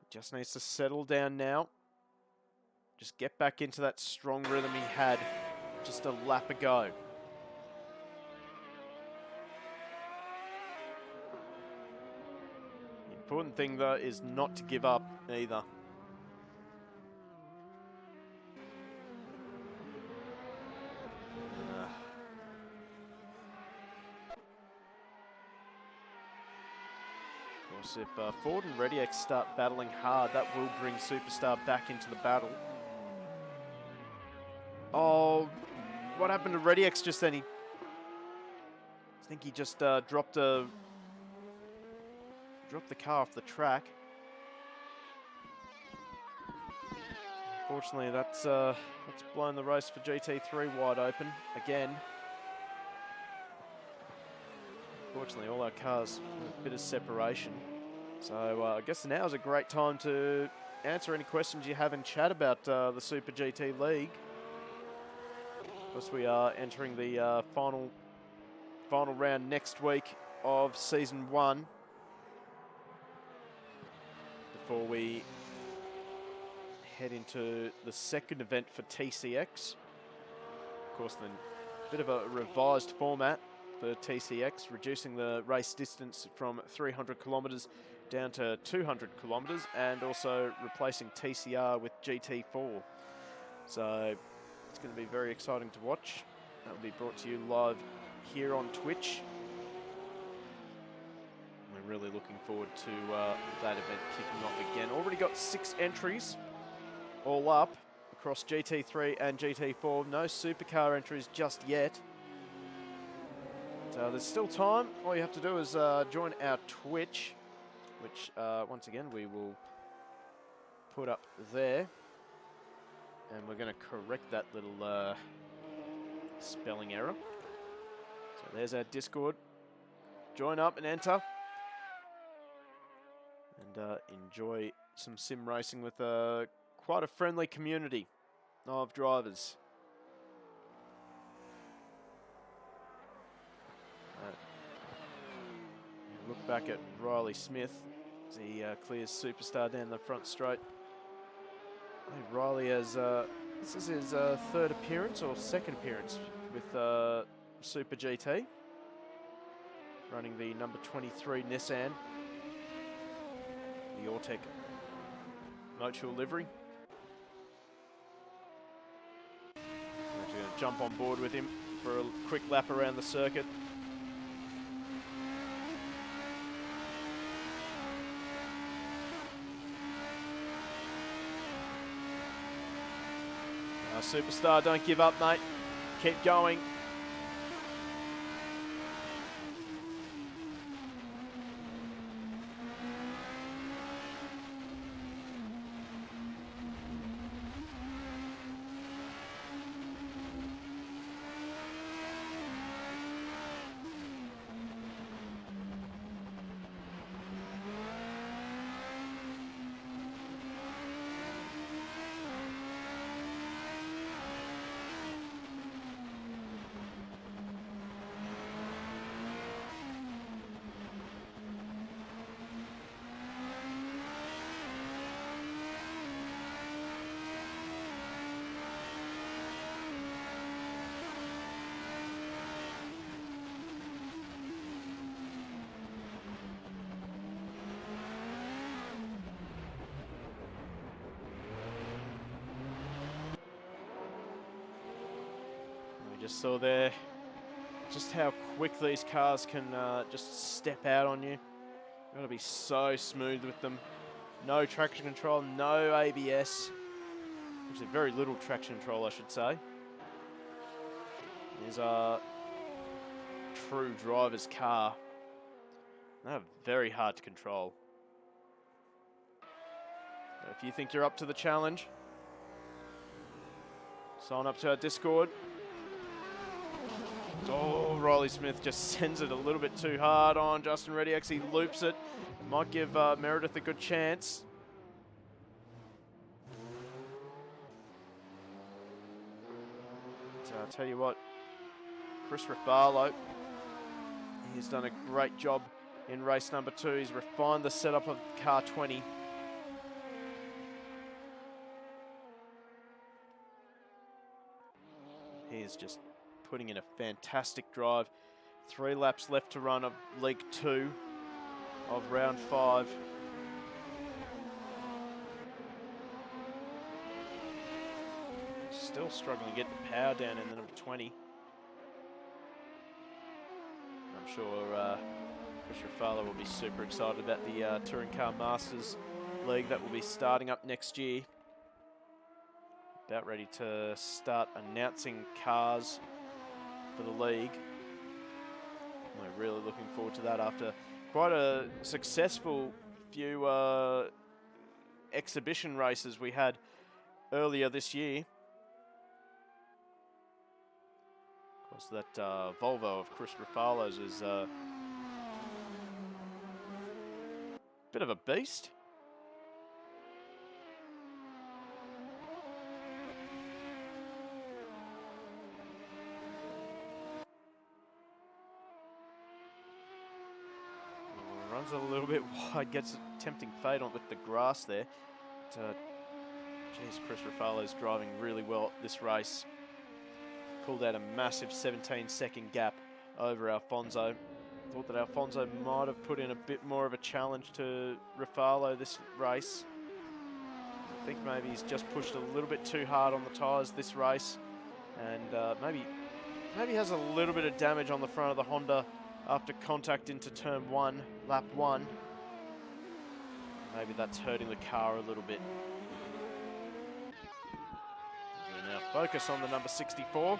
Just needs to settle down now. Just get back into that strong rhythm he had just a lap ago. The important thing, though, is not to give up either. Of course, if Ford and ReadyX start battling hard, that will bring Superstar back into the battle. Oh, what happened to ReadyX just then? I think he just dropped the car off the track. Unfortunately, that's blown the race for GT3 wide open again. Fortunately, all our cars with a bit of separation. So I guess now is a great time to answer any questions you have in chat about the Super GT League. Of course, we are entering the final round next week of Season 1. Before we head into the second event for TCX. Of course, then a bit of a revised format for TCX, reducing the race distance from 300 kilometres down to 200 kilometres, and also replacing TCR with GT4. So it's going to be very exciting to watch. That will be brought to you live here on Twitch. We're really looking forward to that event kicking off again. Already got 6 entries all up across GT3 and GT4. No supercar entries just yet. So there's still time. All you have to do is join our Twitch, which once again we will put up there. And we're going to correct that little spelling error. So there's our Discord. Join up and enter. And enjoy some sim racing with quite a friendly community of drivers. Look back at Riley Smith as he clears Superstar down the front straight. I think Riley has, this is his third appearance or second appearance with Super GT. Running the number 23 Nissan. The Ortec Motul livery. I'm actually going to jump on board with him for a quick lap around the circuit. Superstar, don't give up, mate. Keep going. just saw there just how quick these cars can just step out on you. You've got to be so smooth with them. No traction control, no ABS. Actually, very little traction control, I should say. Here's a true driver's car. They're very hard to control. So if you think you're up to the challenge, sign up to our Discord. Oh, Riley Smith just sends it a little bit too hard on Justin Reddy. Actually loops it. Might give Meredith a good chance. So I'll tell you what, Chris Rafalo, he's done a great job in race number 2. He's refined the setup of car 20. He is just putting in a fantastic drive. 3 laps left to run of League 2 of round 5. Still struggling to get the power down in the number 20. I'm sure Chris Rafalo will be super excited about the Touring Car Masters League that will be starting up next year. About ready to start announcing cars for the league. We're really looking forward to that after quite a successful few exhibition races we had earlier this year. Of course, that Volvo of Chris Rafalo's is a bit of a beast. Runs a little bit wide, gets a tempting fade on with the grass there. But, geez, Chris Rafalo's driving really well this race. Pulled out a massive 17-second gap over Alfonso. Thought that Alfonso might have put in a bit more of a challenge to Rafalo this race. I think maybe he's just pushed a little bit too hard on the tyres this race. And maybe has a little bit of damage on the front of the Honda after contact into turn 1, lap 1. Maybe that's hurting the car a little bit. We now focus on the number 64.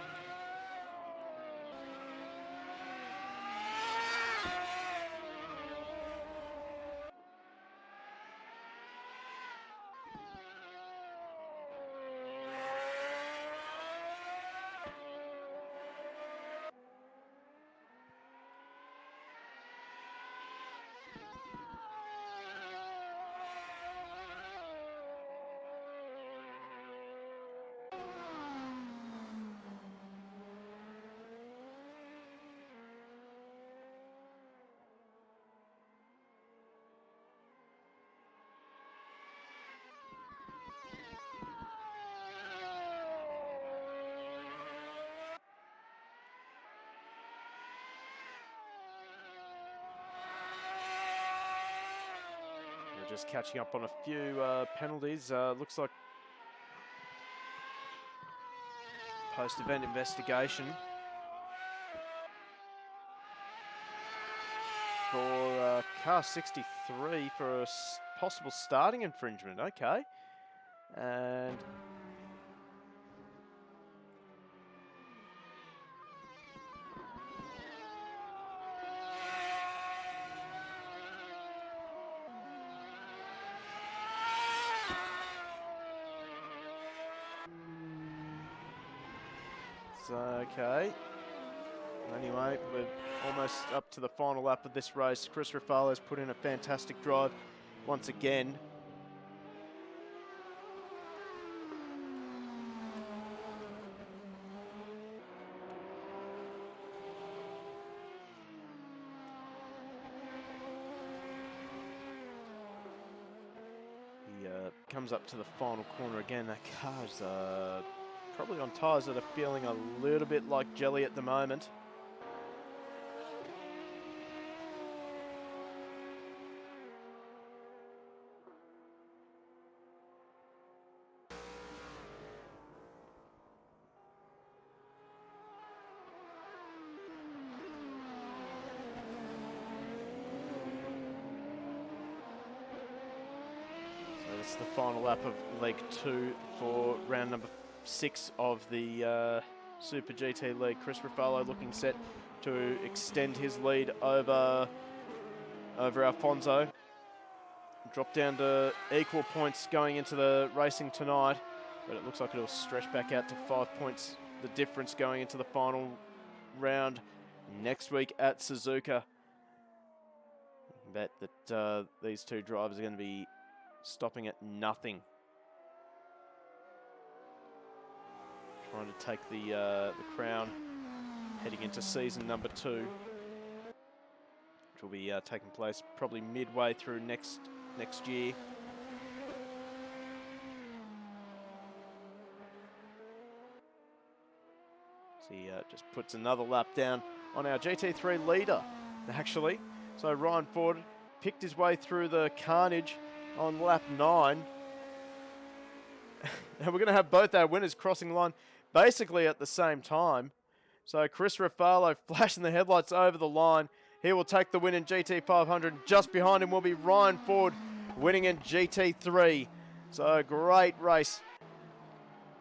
Just catching up on a few penalties. Looks like post-event investigation for car 63 for a possible starting infringement. Okay. And okay. Anyway, we're almost up to the final lap of this race. Chris Rafalo's put in a fantastic drive once again. He comes up to the final corner again. That car's probably on tyres that are feeling a little bit like jelly at the moment. This is the final lap of leg 2 for round number 6 of the Super GT League. Chris Ruffalo looking set to extend his lead over Alfonso. Drop down to equal points going into the racing tonight, but it looks like it'll stretch back out to 5 points, the difference going into the final round next week at Suzuka. Bet that these two drivers are going to be stopping at nothing, trying to take the crown heading into season number 2, which will be taking place probably midway through next year. So he just puts another lap down on our GT3 leader, actually. So Ryan Ford picked his way through the carnage on lap 9. And we're going to have both our winners crossing the line basically at the same time. So Chris Ruffalo flashing the headlights over the line. He will take the win in GT500. Just behind him will be Ryan Ford winning in GT3. So great race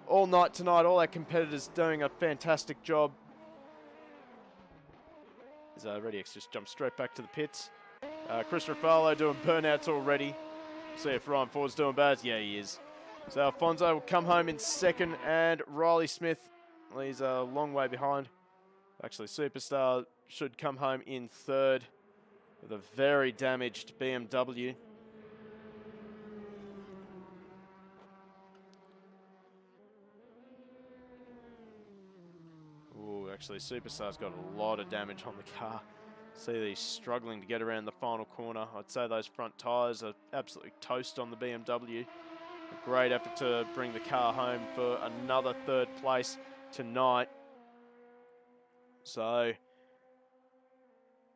all night tonight. All our competitors doing a fantastic job. As ReadyX just jumps straight back to the pits. Chris Ruffalo doing burnouts already. See if Ryan Ford's doing bad. Yeah, he is. So Alfonso will come home in second, and Riley Smith, well, he's a long way behind. Actually, Superstar should come home in third with a very damaged BMW. Ooh, actually, Superstar's got a lot of damage on the car. See that he's struggling to get around the final corner. I'd say those front tyres are absolutely toast on the BMW. A great effort to bring the car home for another third place tonight. So,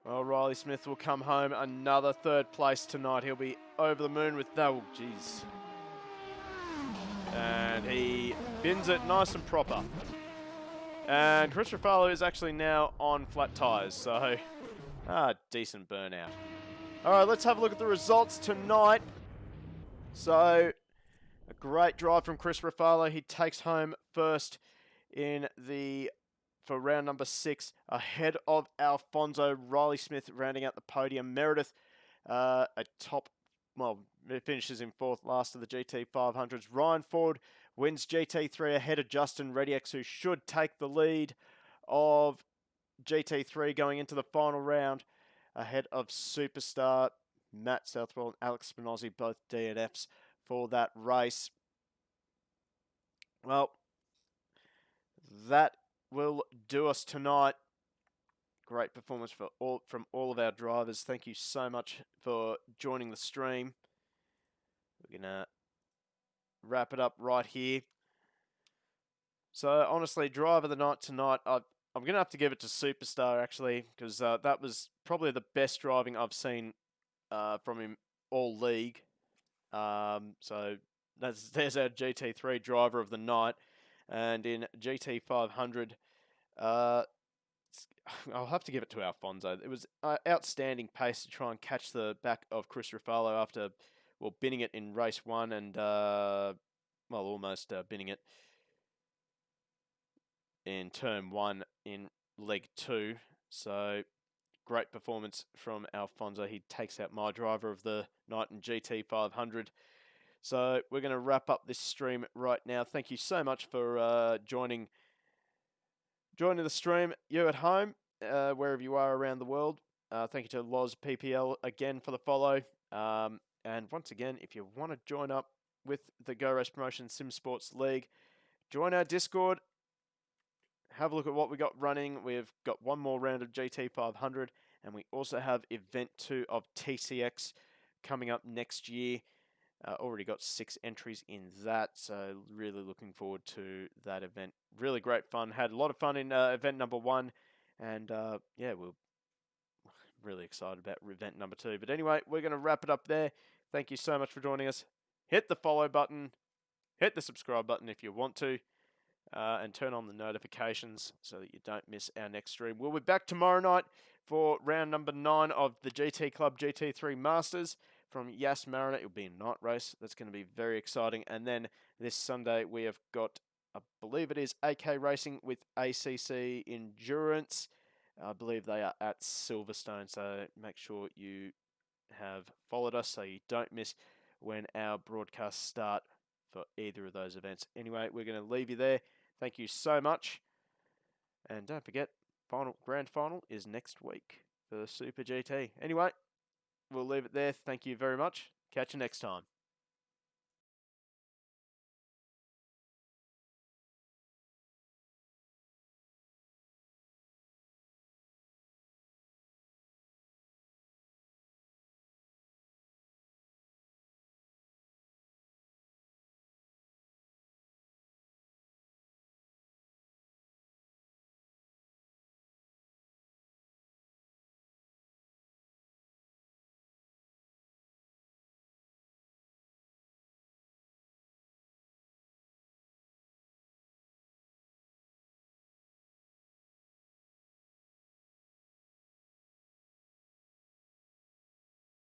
well, Riley Smith will come home another third place tonight. He'll be over the moon with that. Oh, jeez. And he bins it nice and proper. And Chris Ruffalo is actually now on flat tyres, so decent burnout. All right, let's have a look at the results tonight. So, a great drive from Chris Ruffalo. He takes home first for round number 6, ahead of Alfonso. Riley Smith rounding out the podium. Meredith, finishes in 4th, last of the GT500s. Ryan Ford wins GT3 ahead of Justin ReadyX, who should take the lead of GT3 going into the final round, ahead of Superstar, Matt Southwell and Alex Spinozzi, both DNFs for that race. Well, that will do us tonight. Great performance from all of our drivers. Thank you so much for joining the stream. We're going to wrap it up right here. So, honestly, driver of the night tonight, I'm going to have to give it to Superstar, actually, because that was probably the best driving I've seen from him all league. So, there's our GT3 driver of the night. And in GT500, I'll have to give it to Alfonso. It was outstanding pace to try and catch the back of Chris Ruffalo after, binning it in race 1 and, almost binning it in turn 1 in leg 2. So, great performance from Alfonso. He takes out my driver of the night in GT500. So, we're going to wrap up this stream right now. Thank you so much for joining the stream. You at home, wherever you are around the world. Thank you to Loz PPL again for the follow. And once again, if you want to join up with the Go Race Promotion SimSports League, join our Discord. Have a look at what we got running. We've got one more round of GT500, and we also have Event 2 of TCX coming up next year. Already got 6 entries in that, so really looking forward to that event. Really great fun. Had a lot of fun in event number 1, and we're really excited about event number 2. But anyway, we're going to wrap it up there. Thank you so much for joining us. Hit the follow button, hit the subscribe button if you want to, and turn on the notifications so that you don't miss our next stream. We'll be back tomorrow night for round number 9 of the GT Club GT3 Masters. from Yas Mariner. It'll be a night race. That's going to be very exciting. And then this Sunday we have got, I believe it is AK Racing with ACC Endurance. I believe they are at Silverstone, so make sure you have followed us so you don't miss when our broadcasts start for either of those events. Anyway, we're going to leave you there. Thank you so much. And don't forget, grand final is next week for the Super GT. Anyway, we'll leave it there. Thank you very much. Catch you next time.